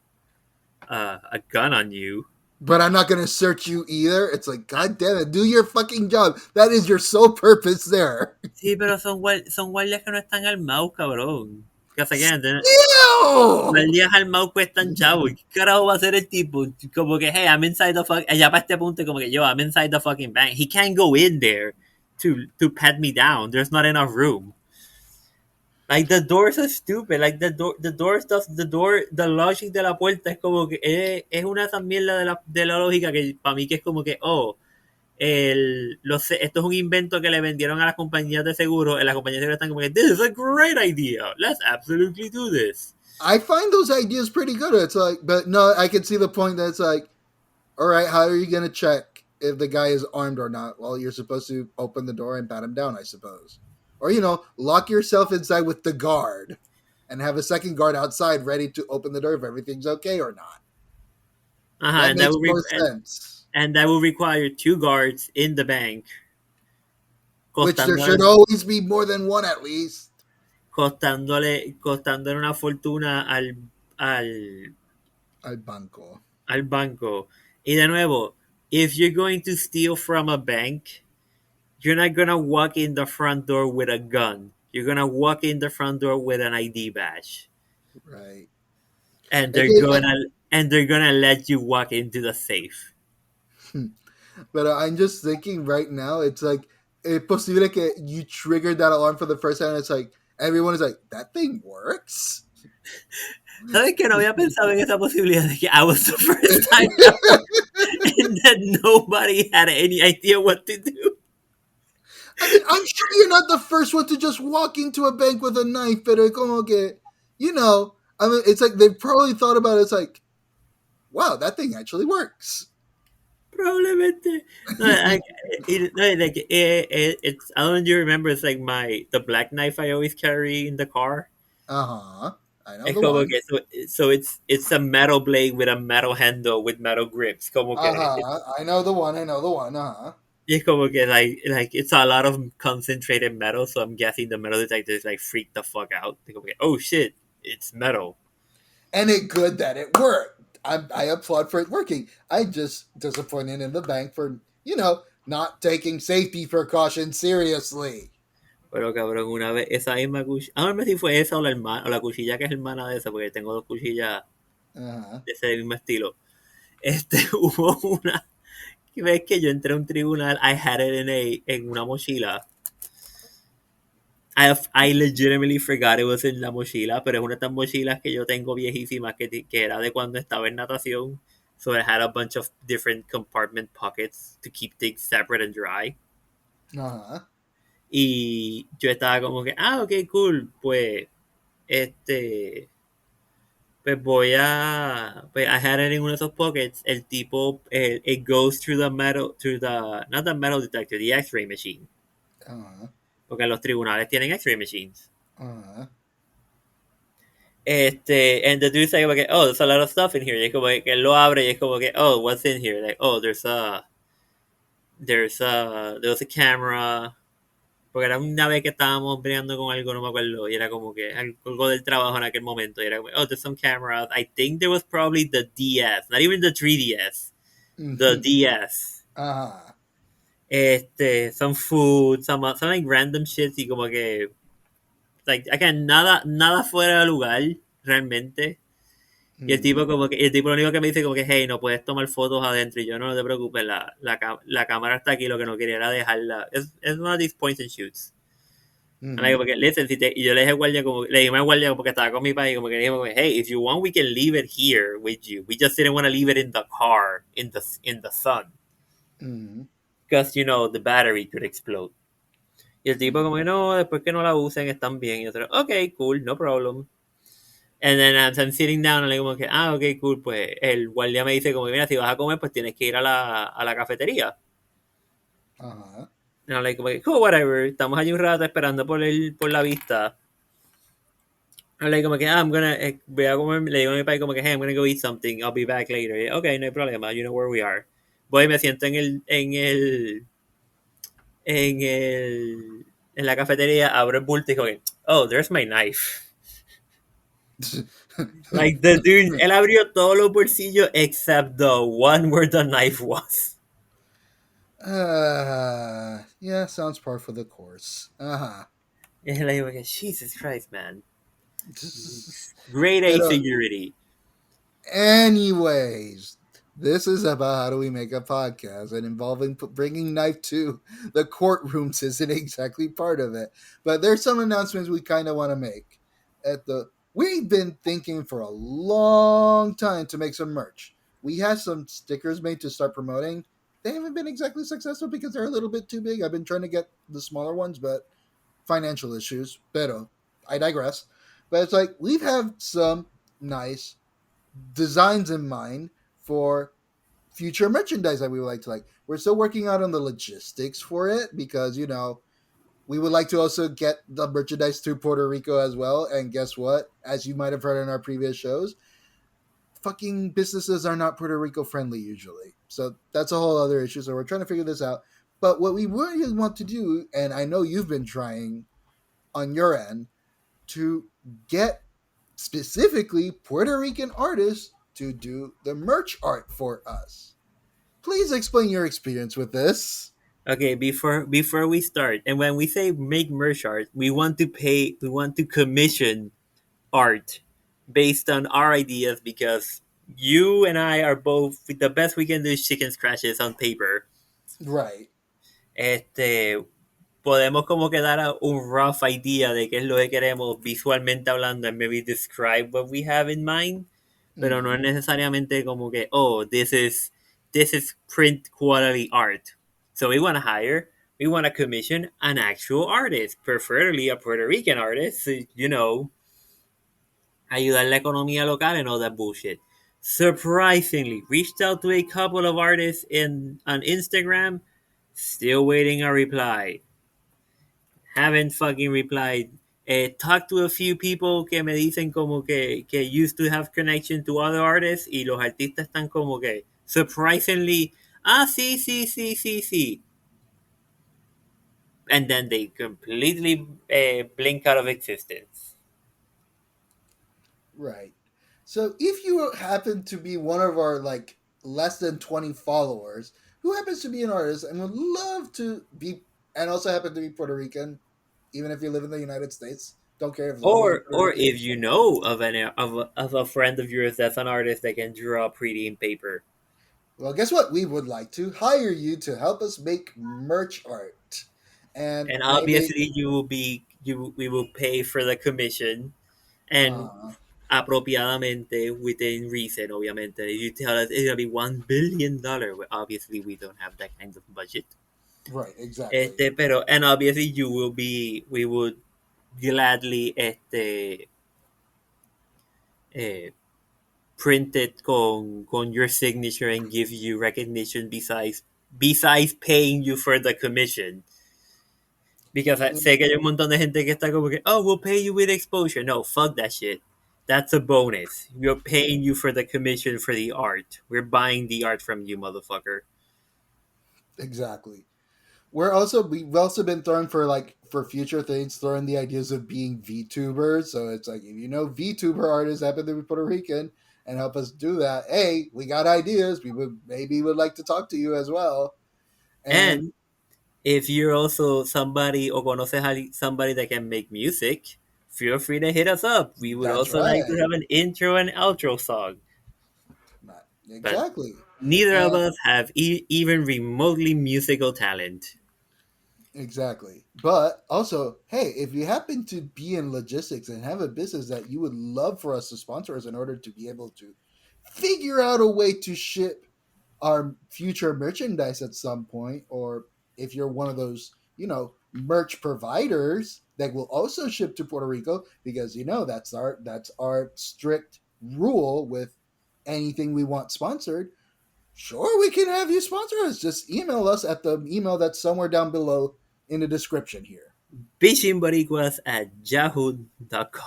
gun on you. But I'm not gonna search you either. It's like, God damn it, do your fucking job. That is your sole purpose there. Sí, pero son guardias que no están armados, cabrón. Because again, Ew! guardias armados cuestan chavo. ¿Qué carajo va a hacer el tipo? Como que, hey, I'm inside the fuck. Ya para este punto, como que yo, I'm inside the fucking bank. He can't go in there to pat me down. There's not enough room. Like the doors are stupid. Like the door stuff, the logic de la puerta es como que es una de esas mierdas de la lógica que para mí que es como que, oh, esto es un invento que le vendieron a las compañías de seguros. Y las compañías de seguros están como que, this is a great idea. Let's absolutely do this. I find those ideas pretty good. It's like, but no, I can see the point that it's like, all right, how are you gonna check if the guy is armed or not? Well, you're supposed to open the door and pat him down, I suppose. Or, lock yourself inside with the guard and have a second guard outside ready to open the door if everything's okay or not. Ajá, That makes more sense. and that will require two guards in the bank. Which there Costando, should always be more than one at least. costándole una fortuna Al banco. al banco. Y de nuevo, if you're going to steal from a bank, you're not gonna walk in the front door with a gun. You're gonna walk in the front door with an ID badge, Right. and Okay, they're gonna let you walk into the safe. but I'm just thinking right now, it's like, it's posible que you triggered that alarm for the first time, and it's like, everyone is like, that thing works? ¿Sabes que no había pensado en esa posibilidad de que I was the first time ever and that nobody had any idea what to do? I mean, I'm sure you're not the first one to just walk into a bank with a knife, pero como que, I mean, it's like they've probably thought about it. It's like, wow, that thing actually works. Probablemente. No, it's, I don't know if you remember, it's like the black knife I always carry in the car. Uh-huh. I know Es the como one. que, so it's a metal blade with a metal handle with metal grips. Como que, Uh-huh. I know the one. Uh-huh. y es como que like it's a lot of concentrated metal, so I'm guessing the metal detectors like freak the fuck out. They go, oh shit, it's metal. And it's good that it worked. I applaud for it working. I'm just disappointed in the bank for, not taking safety precautions seriously. Pero cabrón, una vez esa misma cuchilla, no sé si fue esa o la hermana, o la cuchilla que es hermana de esa, porque tengo dos cuchillas Uh-huh. de ese mismo estilo. Hubo una que ves que yo entré a un tribunal, I had it en una mochila. I legitimately forgot it was en la mochila, pero es una de estas mochilas que yo tengo viejísimas que era de cuando estaba en natación. So it had a bunch of different compartment pockets to keep things separate and dry. Uh-huh. Y yo estaba como que, ok, cool, pues, este, pues voy a, pues I had it in uno de esos pockets. El tipo, it goes through the metal, through the, not the metal detector, the X-ray machine. Uh-huh. Porque los tribunales tienen X-ray machines. Uh-huh. And the dude's like, okay, oh, there's a lot of stuff in here. Y es como que él lo abre y es como que, oh, what's in here? Like, oh, there was a camera. Porque era una vez que estábamos bregando con algo, no me acuerdo, y era como que algo del trabajo en aquel momento. Y era como, oh, there's some cameras. I think there was probably the DS, not even the 3DS, the Mm-hmm. DS. Uh-huh. Some food, some like random shit y como que, like, again, nada fuera de lugar, realmente. Y el Mm-hmm. tipo como que, el tipo lo único que me dice como que, hey, no puedes tomar fotos adentro. Y yo, no te preocupes, la cámara está aquí, lo que no quería era dejarla. Es one of these points and shoots. And Mm-hmm. like, porque, listen, y yo le dije al guardia como, le dije al guardia porque estaba con mi padre, como que le dije, como, hey, if you want, we can leave it here with you. We just didn't want to leave it in the car, in the sun. Mm-hmm. Because, the battery could explode. Y el tipo como que, no, después que no la usen, están bien. Y yo, ok, cool, no problem. And then as I'm sitting down, le digo como que, ok, cool, pues el guardia me dice como que, mira, si vas a comer, pues tienes que ir a la cafetería. Uh-huh. And I'm like, como que, cool, whatever. Estamos allí un rato esperando por la vista. I'm like, como que, voy a comer, le digo a mi padre como que, hey, I'm gonna go eat something, I'll be back later. Y, ok, no hay problema, you know where we are. Voy y me siento en la cafetería, abro el bulto y como que, oh, there's my knife. Like, the dude, él abrió todos los bolsillos except the one where the knife was. Yeah, sounds par for the course. Uh-huh. Y él le digo que, Jesus Christ, man. Grade A Pero security. anyways, this is about how do we make a podcast, and involving bringing knife to the courtrooms isn't exactly part of it. But there's some announcements we kind of want to make. We've been thinking for a long time to make some merch. We have some stickers made to start promoting. They haven't been exactly successful because they're a little bit too big. I've been trying to get the smaller ones, but financial issues. Pero I digress. But it's like we've had some nice designs in mind for future merchandise that we would like to like. We're still working out on the logistics for it because we would like to also get the merchandise to Puerto Rico as well. And guess what? As you might have heard in our previous shows, fucking businesses are not Puerto Rico friendly usually. So that's a whole other issue. So we're trying to figure this out. But what we really want to do, and I know you've been trying on your end, to get specifically Puerto Rican artists to do the merch art for us. Please explain your experience with this. Okay, before we start, and when we say make merch art, we want to commission art based on our ideas because you and I are both the best we can do is chicken scratches on paper. Right. Este podemos como que dar un rough idea de qué es lo que queremos visualmente hablando and maybe describe what we have in mind, pero no es Mm-hmm. necesariamente como que oh this is print quality art. So we want to commission an actual artist, preferably a Puerto Rican artist, so, ayudar la economía local and all that bullshit. Surprisingly, reached out to a couple of artists on Instagram, still waiting a reply. Haven't fucking replied. Talked to a few people que me dicen como que used to have connection to other artists y los artistas están como que surprisingly, sí, sí, sí, sí, sí. And then they completely blink out of existence. Right. So if you happen to be one of our like less than 20 followers who happens to be an artist and would love to be and also happen to be Puerto Rican, even if you live in the United States. Don't care if it's only in Puerto Or Rican. if you know of of a friend of yours that's an artist that can draw pretty in paper. Well, guess what? We would like to hire you to help us make merch art, and And maybe obviously you will be you we will pay for the commission and uh, apropiadamente within reason, obviamente. If you tell us it's gonna be $1 billion, well, obviously we don't have that kind of budget. right, exactly, Pero and obviously we would gladly eh, print it con your signature and give you recognition besides paying you for the commission. Because sé que hay un montón de gente que está como que, oh, we'll pay you with exposure. No, fuck that shit. That's a bonus. We're paying you for the commission for the art. We're buying the art from you, motherfucker. exactly. We've also been thrown for for future things, throwing the ideas of being VTubers. So it's like if you know VTuber artists happen to be Puerto Rican and help us do that, hey, we got ideas. We would like to talk to you as well. And And if you're also somebody or conoces somebody that can make music, feel free to hit us up. We would that's also like to right, have an intro and outro song. not But exactly. neither of And us have even remotely musical talent. exactly. But also, hey, if you happen to be in logistics and have a business that you would love for us to sponsor us in order to be able to figure out a way to ship our future merchandise at some point, or if you're one of those, merch providers that will also ship to Puerto Rico, because that's our strict rule with anything we want sponsored. Sure, we can have you sponsor us. Just email us at the email that's somewhere down below in the description here. Bichin Boricuas at yahoo.com.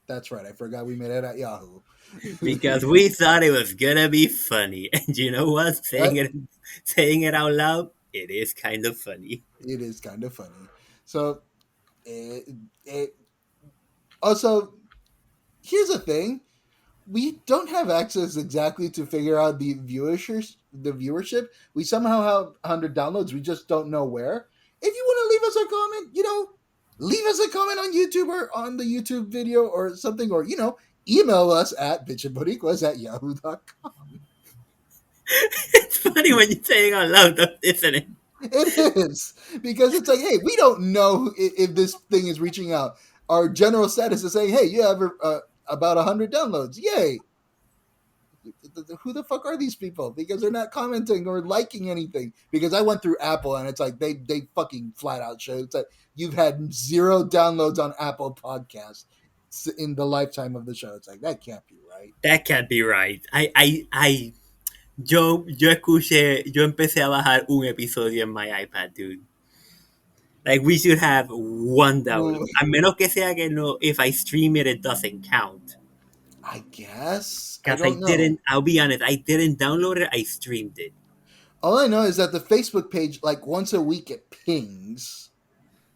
That's right. I forgot we made it at Yahoo. Because we thought it was gonna be funny. And you know what? That Saying it out loud, it is kind of funny. it is kind of funny. So, it, it also here's the thing: we don't have access exactly to figure out the viewership. We somehow have 100 downloads. We just don't know where. If you want to leave us a comment, leave us a comment on YouTube or on the YouTube video or something, or email us at bitchinboricuas@yahoo.com. It's funny when you're saying it out loud, though, isn't it? It is, because it's like, hey, we don't know if this thing is reaching out. Our general status is saying, hey, you have about 100 downloads. Yay! Who the fuck are these people? Because they're not commenting or liking anything. Because I went through Apple and it's like they fucking flat out show it's like you've had 0 downloads on Apple Podcasts in the lifetime of the show. It's like that can't be right. That can't be right. Yo empecé a bajar un episodio en my iPad, dude. Like, we should have one download. Well, A menos que sea que no, if I stream it, it doesn't count. I guess I Because don't know. I'll be honest, I didn't download it, I streamed it. All I know is that the Facebook page, like once a week, it pings.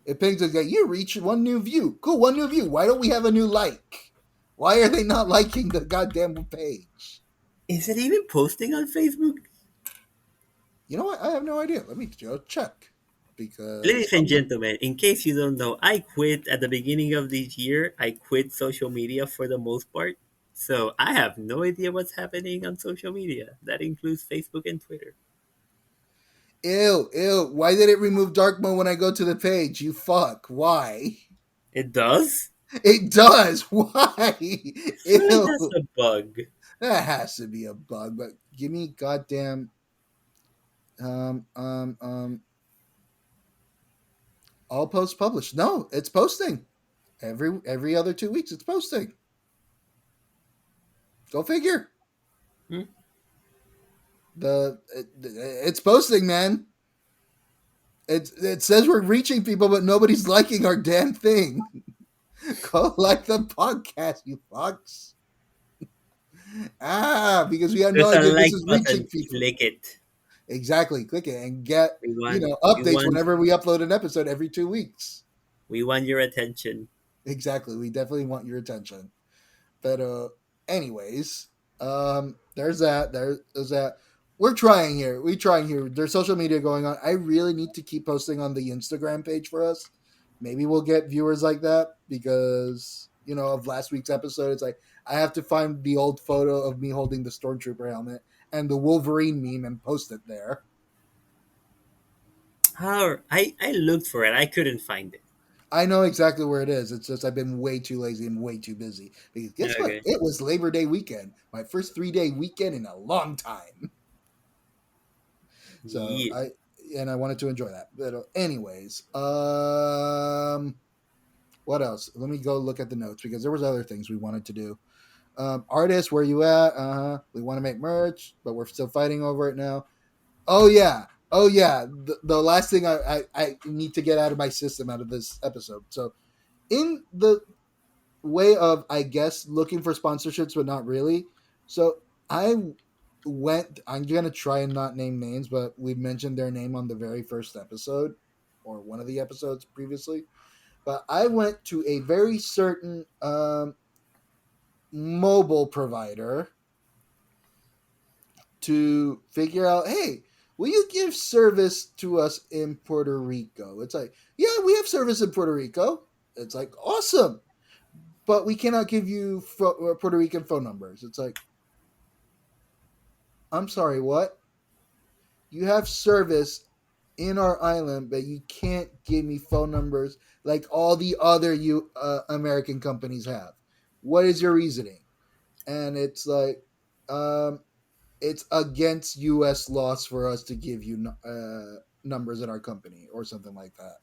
It pings and goes, you reach one new view. Cool, one new view. Why don't we have a new like? Why are they not liking the goddamn page? Is it even posting on Facebook? You know what? I have no idea. Let me go check. Because Ladies and gentlemen, in case you don't know, I quit at the beginning of this year. I quit social media for the most part. So I have no idea what's happening on social media. That includes Facebook and Twitter. ew. Why did it remove dark mode when I go to the page? You fuck. Why? It does? It does. Why? I feel like that's Ew. a bug. That has to be a bug. But give me goddamn all posts published. No, it's posting. Every other 2 weeks it's posting. Go figure. Hmm? It's posting, man. It says we're reaching people, but nobody's liking our damn thing. Go like the podcast, you fucks. Because we have no There's a idea this like is reaching button. people. Click it. Exactly. Click it and get We want we updates want whenever we upload an episode every 2 weeks. we want your attention. Exactly. We definitely want your attention. But anyways, there's that. There's that. We're trying here. There's social media going on. I really need to keep posting on the Instagram page for us Maybe we'll get viewers like that because of last week's episode. It's like I have to find the old photo of me holding the stormtrooper helmet and the Wolverine meme and post it there. How I looked for it, I couldn't find it. I know exactly where it is. It's just I've been way too lazy and way too busy. Because guess what? Okay. It was Labor Day weekend, my first 3-day weekend in a long time. So Yeah. I wanted to enjoy that. But anyways, what else? Let me go look at the notes because there was other things we wanted to do. Artists, where you at? We want to make merch, but we're still fighting over it now. Oh yeah, the last thing I need to get out of my system out of this episode. So in the way of, I guess, looking for sponsorships, but not really. So I I'm gonna try and not name names, but we mentioned their name on the very first episode or one of the episodes previously. But I went to a very certain mobile provider to figure out, hey, will you give service to us in Puerto Rico? It's like, yeah, we have service in Puerto Rico. It's like, awesome. But we cannot give you Puerto Rican phone numbers. It's like, I'm sorry, what? You have service in our island, but you can't give me phone numbers like all the other American companies have. What is your reasoning? And it's like, um, it's against U.S. laws for us to give you numbers in our company or something like that.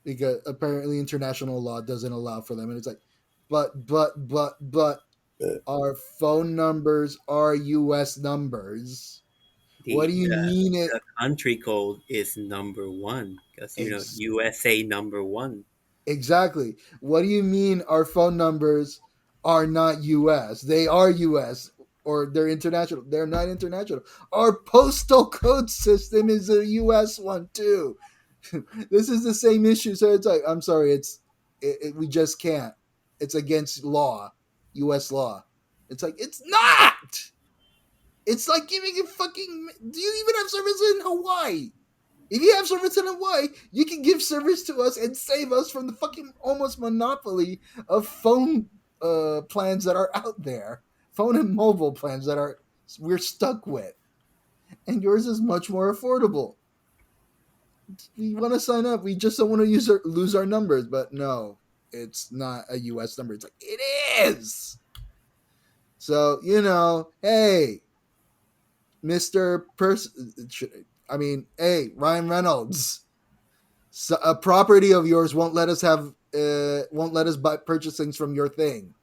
Because apparently international law doesn't allow for them, and it's like, but our phone numbers are U.S. numbers. What The do you mean it? the country code is number one because Ex- USA number one. exactly. What do you mean our phone numbers are not U.S.? They are U.S. or they're international. They're not international. Our postal code system is a U.S. one too. This is the same issue. So it's like, I'm sorry, we just can't. It's against law, U.S. law. It's like it's not. It's like giving a fucking. Do you even have service in Hawaii? If you have service in Hawaii, you can give service to us and save us from the fucking almost monopoly of phone plans that are out there, phone and mobile plans that are we're stuck with, and yours is much more affordable. We want to sign up. We just don't want to lose our numbers. But no, it's not a U.S. number. It's like it is. So hey, Mister hey, Ryan Reynolds. So a property of yours won't let us purchase things from your thing.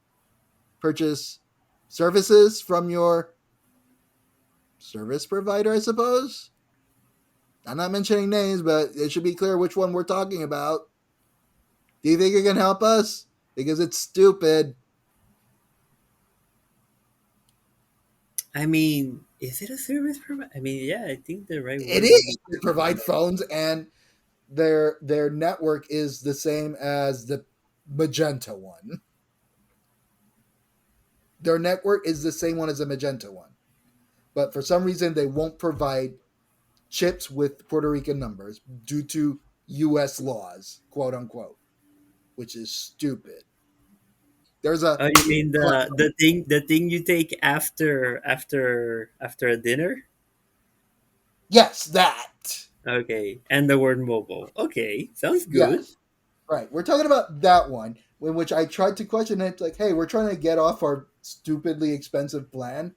Purchase services from your service provider, I suppose. I'm not mentioning names, but it should be clear which one we're talking about. Do you think you can help us? Because it's stupid. I mean, is it a service provider? I mean, yeah, I think the right It word would is. be They service provide provider. phones, and their network is the same as the magenta one. Their network is the same one as the magenta one. But for some reason, they won't provide chips with Puerto Rican numbers due to U.S. laws, quote unquote, which is stupid. There's a Oh, you mean the thing you take after a dinner? yes, that Okay, and the word mobile. Okay, sounds good. yes, right. We're talking about that one, in which I tried to question it, like, hey, we're trying to get off our stupidly expensive plan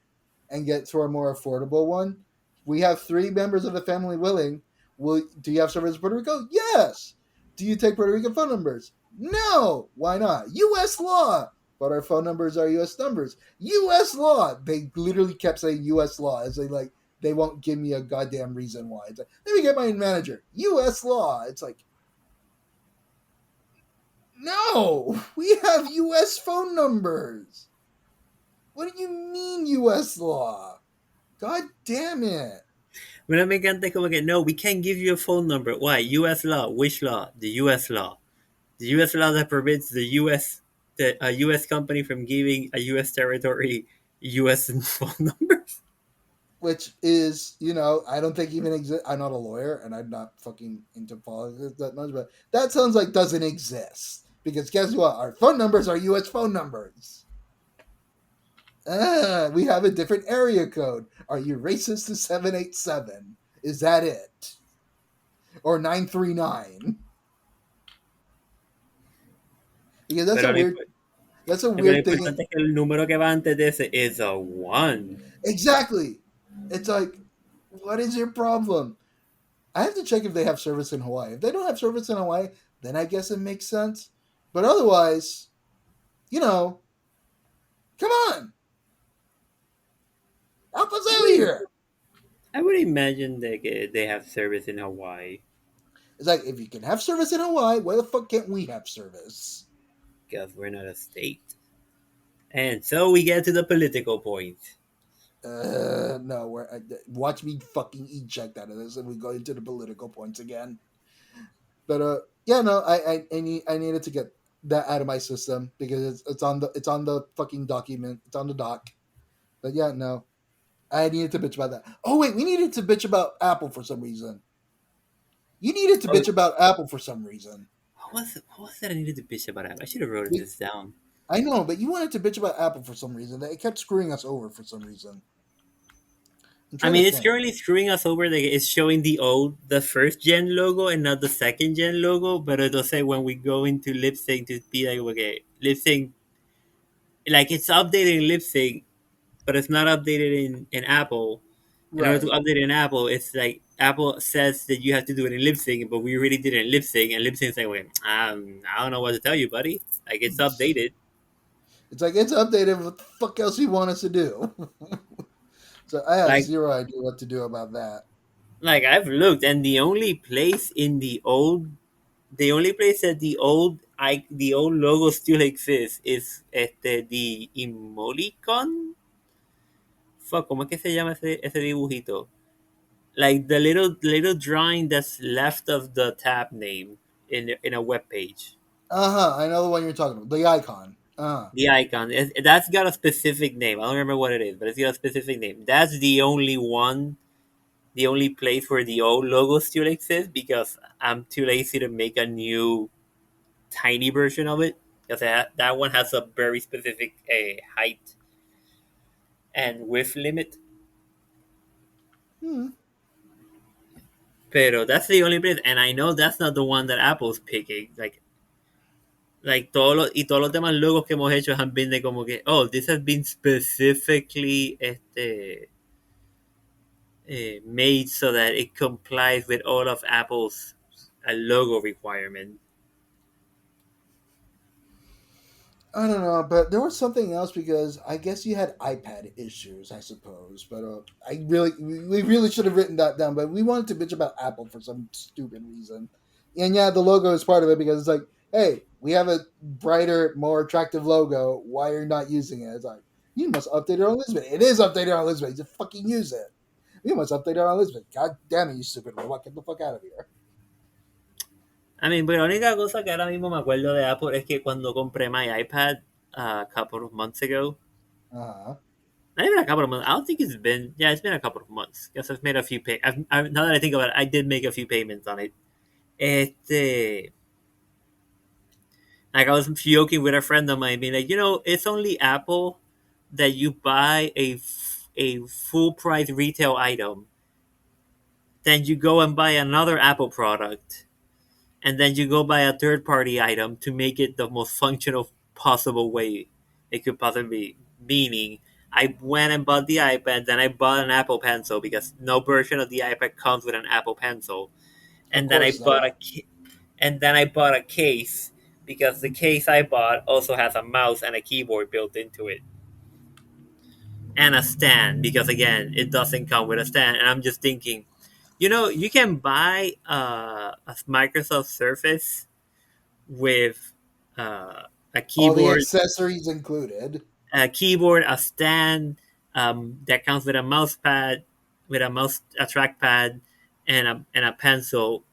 and get to a more affordable one. We have 3 members of the family willing. Do you have service in Puerto Rico? Yes. Do you take Puerto Rican phone numbers? No. Why not? U.S. law. But our phone numbers are U.S. numbers. U.S. law. They literally kept saying U.S. law as they won't give me a goddamn reason why. It's like, let me get my manager. U.S. law. It's like, no, we have U.S. phone numbers. What do you mean U.S. law? God damn it. Pero me encanta como que, no, we can't give you a phone number. Why? U.S. law. Which law? The U.S. law. The U.S. law that forbids a U.S. company from giving a U.S. territory U.S. phone numbers. which is, you know, I don't think even exist. I'm not a lawyer and I'm not fucking into politics that much, but that sounds like doesn't exist. Because guess what? Our phone numbers are US phone numbers. We have a different area code. Are you racist to 787? Is that it? Or 939? Because Pero that's a lo weird thing. importante es que el número que va antes de ese is a one. Exactly. It's like, what is your problem? I have to check if they have service in Hawaii. If they don't have service in Hawaii, then I guess it makes sense. But otherwise, you know, come on, help us out here. I would imagine they have service in Hawaii It's like, if you can have service in Hawaii, why the fuck can't we have service? because we're not a state. And so we get to the political point. No, watch me fucking eject out of this, and we go into the political points again. But yeah, no, I needed to get that out of my system because it's on the fucking document. It's on the doc. But yeah, no, I needed to bitch about that. Oh wait, we needed to bitch about Apple for some reason. You needed to Oh, bitch about Apple for some reason. what was that I needed to bitch about? I should have wrote We, this down. I know, but you wanted to bitch about Apple for some reason. It kept screwing us over for some reason. I'm I trying to mean, it's think. currently screwing us over. Like, it's showing the first gen logo and not the second gen logo. But it'll say when we go into lip sync to be like, okay, lip sync, like it's updated in lip sync, but it's not updated in Apple. In order to Right. update in Apple, it's like Apple says that you have to do it in lip sync, but we already did it in lip sync, and lip sync's like, wait, I don't know what to tell you, buddy. Like it's updated. It's like it's updated. What the fuck else you want us to do? So I have Like zero idea what to do about that. like I've looked, and the only place that the old logo still exists is the emoticon. Fuck, ¿cómo es que se llama ese dibujito? Like the little drawing that's left of the tab name in a web page. I know the one you're talking about. The icon. The icon that's got a specific name. I don't remember what it is, but it's got a specific name. That's the only one, the only place where the old logo still exists because I'm too lazy to make a new tiny version of it because that one has a very specific height and width limit. Hmm. Pero that's the only place, and I know that's not the one that Apple's picking. Like todos los demás logos que hemos hecho han been de como que, oh, this has been specifically made so that it complies with all of Apple's logo requirement. I don't know, but there was something else because I guess you had iPad issues, I suppose. But we really should have written that down. But we wanted to bitch about Apple for some stupid reason, and yeah, the logo is part of it because it's like, hey, we have a brighter, more attractive logo. Why are you not using it? It's like you must update it on Lisbon. It is updated on Lisbon. Just fucking use it. You must update it on Lisbon. God damn it, you stupid robot! Get the fuck out of here. I mean, pero la única cosa que ahora mismo me acuerdo de Apple es que cuando compré my iPad a couple of months ago, Uh-huh. not even a couple of months, I don't think it's been a couple of months because I've made a few now that I think about it, I did make a few payments on it. Este, like I was joking with a friend of mine, being like, it's only Apple that you buy a full price retail item, then you go and buy another Apple product, and then you go buy a third party item to make it the most functional possible way it could possibly be. Meaning, I went and bought the iPad, then I bought an Apple Pencil because no version of the iPad comes with an Apple Pencil, Of and then course not. I bought a case because the case I bought also has a mouse and a keyboard built into it, and a stand because again it doesn't come with a stand. And I'm just thinking, you can buy a Microsoft Surface with a All the keyboard, accessories included. a stand that comes with a mouse pad, a trackpad, and a pencil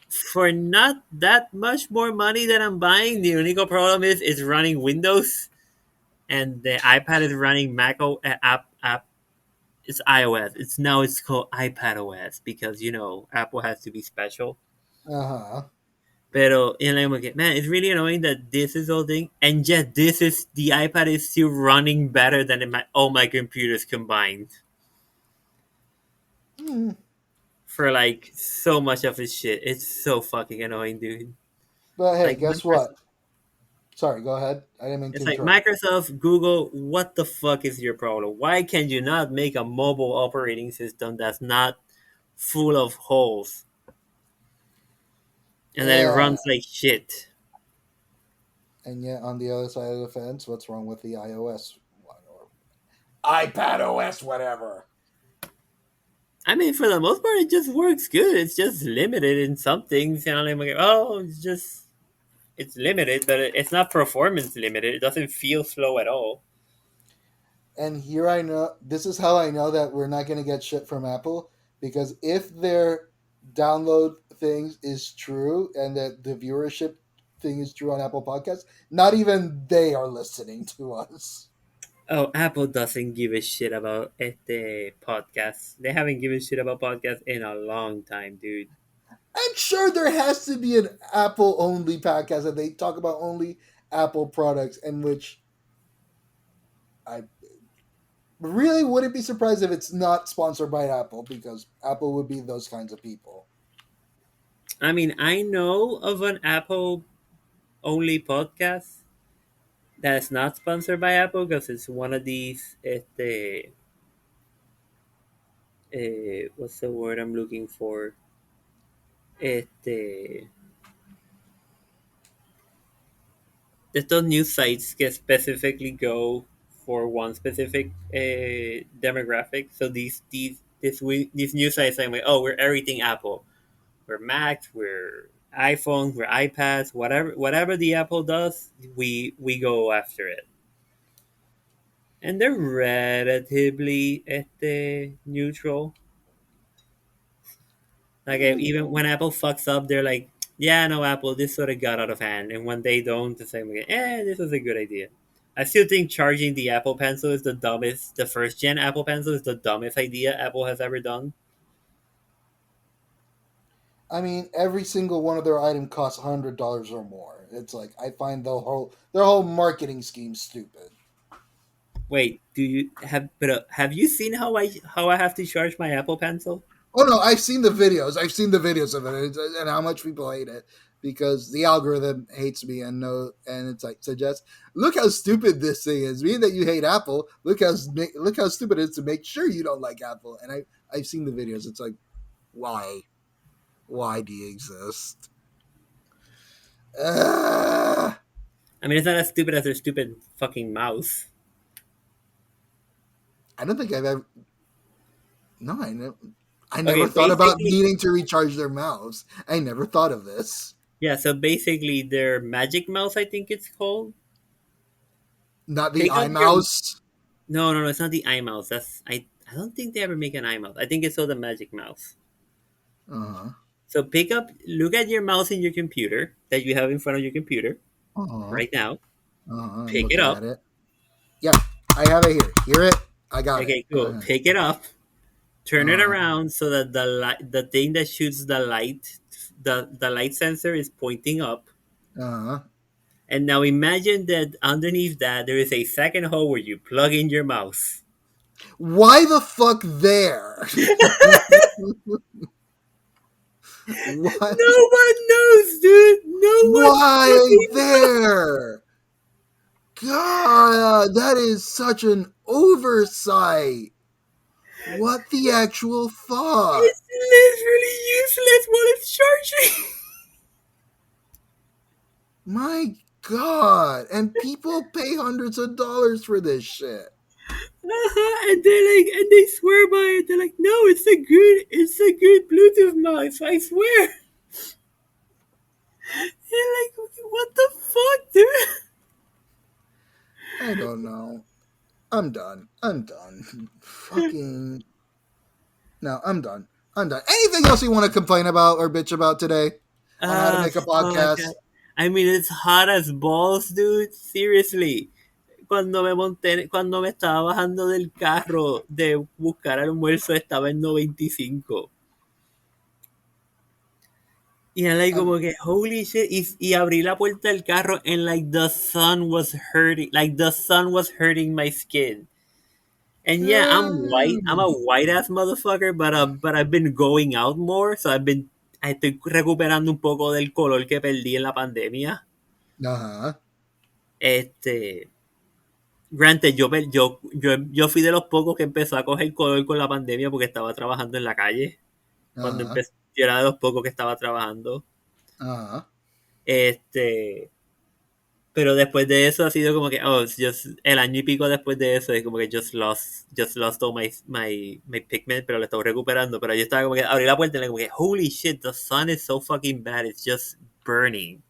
for not that much more money than I'm buying. The only problem is running Windows, and the iPad is running Mac it's iOS. It's called iPadOS because Apple has to be special. Uh-huh. Pero and I'm like, man, it's really annoying that this is all thing, and yet the iPad is still running better than all my computers combined Mm. for like so much of its shit. It's so fucking annoying, dude. But hey, Like guess Microsoft, what? Sorry, go ahead. I didn't mean to it's like interrupt. Microsoft, Google. What the fuck is your problem? Why can you not make a mobile operating system that's not full of holes and that it Yeah. runs like shit? And yet, on the other side of the fence, what's wrong with the iOS one or iPad OS, whatever? I mean, for the most part, it just works good. It's just limited in some things. I'm like, oh, it's limited, but it's not performance limited. It doesn't feel slow at all. And here I know this is how I know that we're not going to get shit from Apple, because if their download things is true and that the viewership thing is true on Apple Podcasts, not even they are listening to us. Oh, Apple doesn't give a shit about the podcast. They haven't given shit about podcasts in a long time, dude. I'm sure there has to be an Apple only podcast that they talk about only Apple products, in which I really wouldn't be surprised if it's not sponsored by Apple, because Apple would be those kinds of people. I mean, I know of an Apple only podcast that's not sponsored by Apple because it's one of these. What's the word I'm looking for? Este, estos news sites que specifically go for one specific demographic. So these news sites saying like, oh, we're everything Apple. We're Macs, we're iPhones, we're iPads, whatever the Apple does, we go after it. And they're relatively neutral. Like even when Apple fucks up, they're like, "Yeah, no, Apple, this sort of got out of hand." And when they don't, it's like, this was a good idea." I still think charging the Apple Pencil is the dumbest. The first gen Apple Pencil is the dumbest idea Apple has ever done. I mean, every single one of their items costs $100 or more. It's like I find their whole marketing scheme stupid. Wait, do you have? But have you seen how I have to charge my Apple Pencil? Oh no, I've seen the videos. I've seen the videos of it, and how much people hate it, because the algorithm hates me, and it's like suggests, look how stupid this thing is. Being that you hate Apple, look how stupid it is to make sure you don't like Apple. And I've seen the videos. It's like, why do you exist? Uh, I mean, it's not as stupid as their stupid fucking mouse. I don't think I've ever. No, I never Okay, thought about basically, needing to recharge their mouse. I never thought of this. yeah. So basically, their Magic Mouse, I think it's called. Not the Pick up your iMouse. No, no, no. It's not the iMouse. I don't think they ever make an iMouse. I think it's called the Magic Mouse. Uh-huh. So look at your mouse in your computer that you have in front of your computer Uh-huh. right now. I'm Pick it looking up. at it. Yeah, I have it here. Hear it? I got it. Okay, cool. Pick it up. Turn it Uh-huh. around so that the thing that shoots the light sensor is pointing up. Uh-huh. And now imagine that underneath that there is a second hole where you plug in your mouse. Why the fuck there? What? No one knows, dude. No one Why fucking knows. there? God, that is such an oversight. What the actual fuck? It's literally useless while it's charging. My God. And people pay hundreds of dollars for this shit. And they swear by it. They're like, no, it's a good Bluetooth mouse. I swear. You're like, what the fuck, dude? I don't know. I'm done. I'm done. Fucking. No, I'm done. I'm done. Anything else you want to complain about or bitch about today on how to make a Fuck. podcast? I mean, it's hot as balls, dude. Seriously. cuando me estaba bajando del carro de buscar almuerzo, estaba en 95. Y era like, como que, holy shit. Y abrí la puerta del carro and like the sun was hurting. Like the sun was hurting my skin. And yeah, I'm white. I'm a white ass motherfucker, but I've been going out more, so estoy recuperando un poco del color que perdí en la pandemia. Ajá. Este, granted, yo fui de los pocos que empezó a coger color con la pandemia porque estaba trabajando en la calle. Cuando Ajá. empecé, yo era de los pocos que estaba trabajando. Ajá. Este, pero después de eso ha sido como que, el año y pico después de eso es como que just lost all my pigment, pero lo estoy recuperando. Pero yo estaba como que, abrí la puerta y era como que, holy shit, the sun is so fucking bad, it's just burning.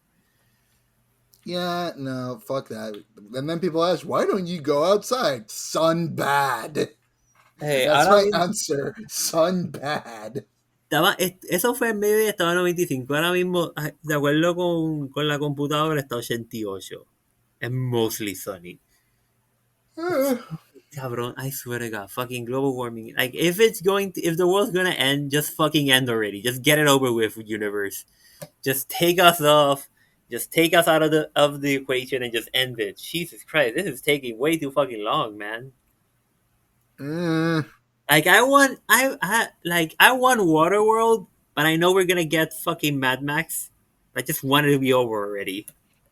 Yeah, no, fuck that. And then people ask, why don't you go outside? Sun bad. Hey, That's ahora my mismo, answer. Sun bad. eso fue en medio y estaba 95. Ahora mismo, de acuerdo con la computadora, está 88. Es mostly sunny. Cabrón, I swear to God, fucking global warming. Like, if the world's gonna end, just fucking end already. Just get it over with, universe. Just take us off. Just take us out of the equation and just end it. Jesus Christ, this is taking way too fucking long, man. Like, I want Waterworld, but I know we're gonna get fucking Mad Max. I just want it to be over already.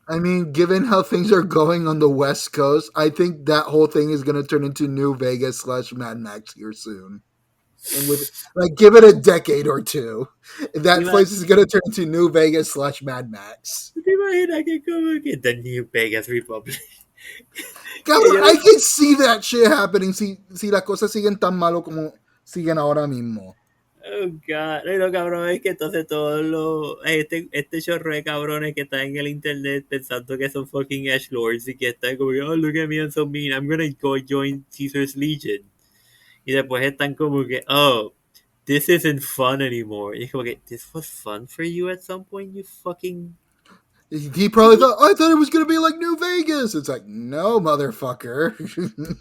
I mean, given how things are going on the West Coast, I think that whole thing is going to turn into New Vegas slash Mad Max here soon. And with like, give it a decade or two, that Ima- place is going to turn into New Vegas slash Mad Max. ¿Te imaginas que como que the New Vegas Republic? Cabrón, I can see that shit happening si las cosas siguen tan malo como siguen ahora mismo. Oh God, no, cabrón, es que entonces este chorro de cabrones que están en el internet pensando que son fucking edgelords y que están como, oh, look at me, I'm so mean, I'm gonna go join Caesar's Legion. Y después están como que, oh, this isn't fun anymore. Y es como que, this was fun for you at some point, you fucking... He probably thought, I thought it was going to be like New Vegas. It's like, no, motherfucker.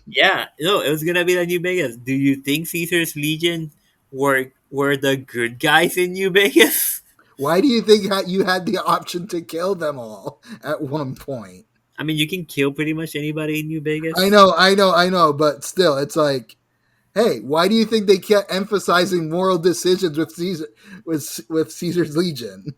Yeah, no, it was gonna be like New Vegas. Do you think Caesar's Legion were the good guys in New Vegas? Why do you think you had the option to kill them all at one point? I mean, you can kill pretty much anybody in New I Vegas. know, but still, it's like, hey, why do you think they kept emphasizing moral decisions with Caesar's Legion?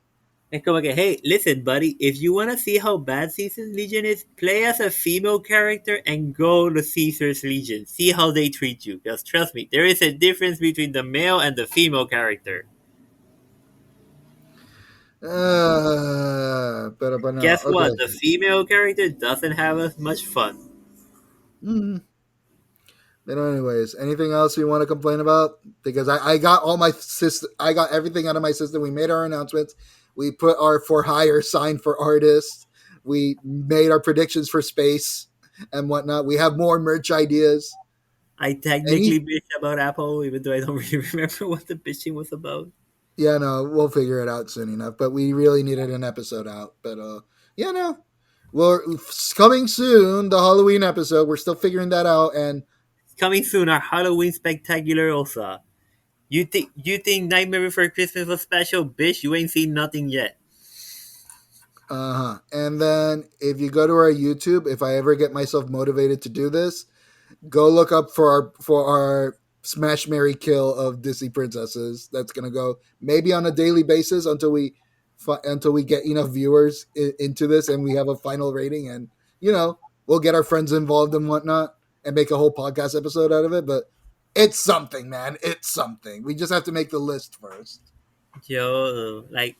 Es como que, hey, listen, buddy, if you want to see how bad Caesar's Legion is, play as a female character and go to Caesar's Legion. See how they treat you. Because trust me, there is a difference between the male and the female character. But no, Guess okay. what? The female character doesn't have as much fun. Mm-hmm. But anyways, anything else you want to complain about? Because I got all my system, I got everything out of my system. We made our announcements. We put our for hire sign for artists. We made our predictions for space and whatnot. We have more merch ideas. I Any technically bitched about Apple, even though I don't really remember what the bitching was about. Yeah, no, we'll figure it out soon enough. But we really needed an episode out. But yeah, no, well, it's coming soon. The Halloween episode. We're still figuring that out. And Coming soon, our Halloween spectacular also. You think Nightmare Before Christmas was special, bitch? You ain't seen nothing yet. And then if you go to our YouTube, if I ever get myself motivated to do this, go look up for our Smash Mary Kill of Disney princesses. That's gonna go maybe on a daily basis until we get enough viewers into this and we have a final rating, and we'll get our friends involved and whatnot and make a whole podcast episode out of it. But it's something, man. It's something. We just have to make the list first. Yo, like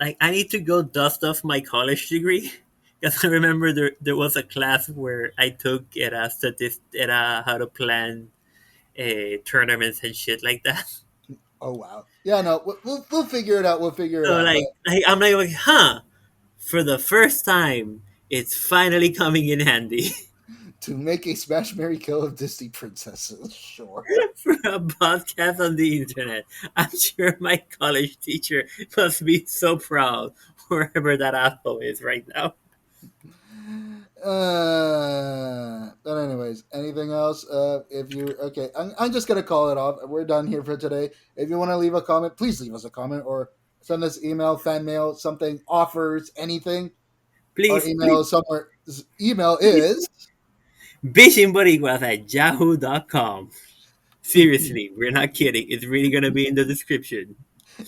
I need to go dust off my college degree because I remember there was a class where I took era how to plan tournaments and shit like that. Oh wow. Yeah, no, we'll figure it out. We'll figure it So out. But I'm like, huh? For the first time, it's finally coming in handy. to make a Smash Mary Kill of Disney princesses, sure. For a podcast on the internet. I'm sure my college teacher must be so proud wherever that asshole is right now. But anyways, anything else? If you okay, I'm just gonna call it off. We're done here for today. If you want to leave a comment, please leave us a comment or send us email, fan mail, something, offers, anything. Our Please, email is somewhere. Email is Bichin Boricuas at yahoo.com. Seriously, we're not kidding. It's really gonna be in the description.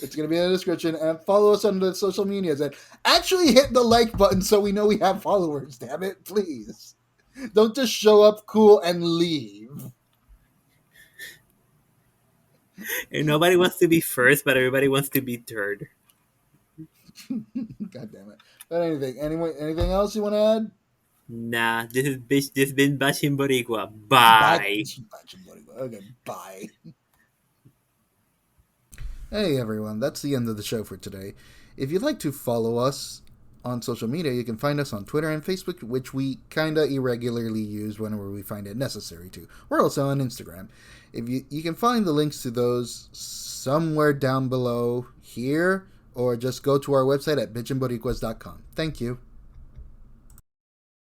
it's gonna be in the description, and follow us on the social medias and actually hit the like button so we know we have followers. Damn it, please. Don't just show up cool and leave. And nobody wants to be first, but everybody wants to be third. God damn it. But anything else you want to add? Nah, this been Bichin Boricua. Bye. Bye. Okay, bye. Hey everyone, that's the end of the show for today. If you'd like to follow us on social media, you can find us on Twitter and Facebook, which we kinda irregularly use whenever we find it necessary to. We're also on Instagram. If you can find the links to those somewhere down below here, or just go to our website at bichinboricuas.com. Thank you.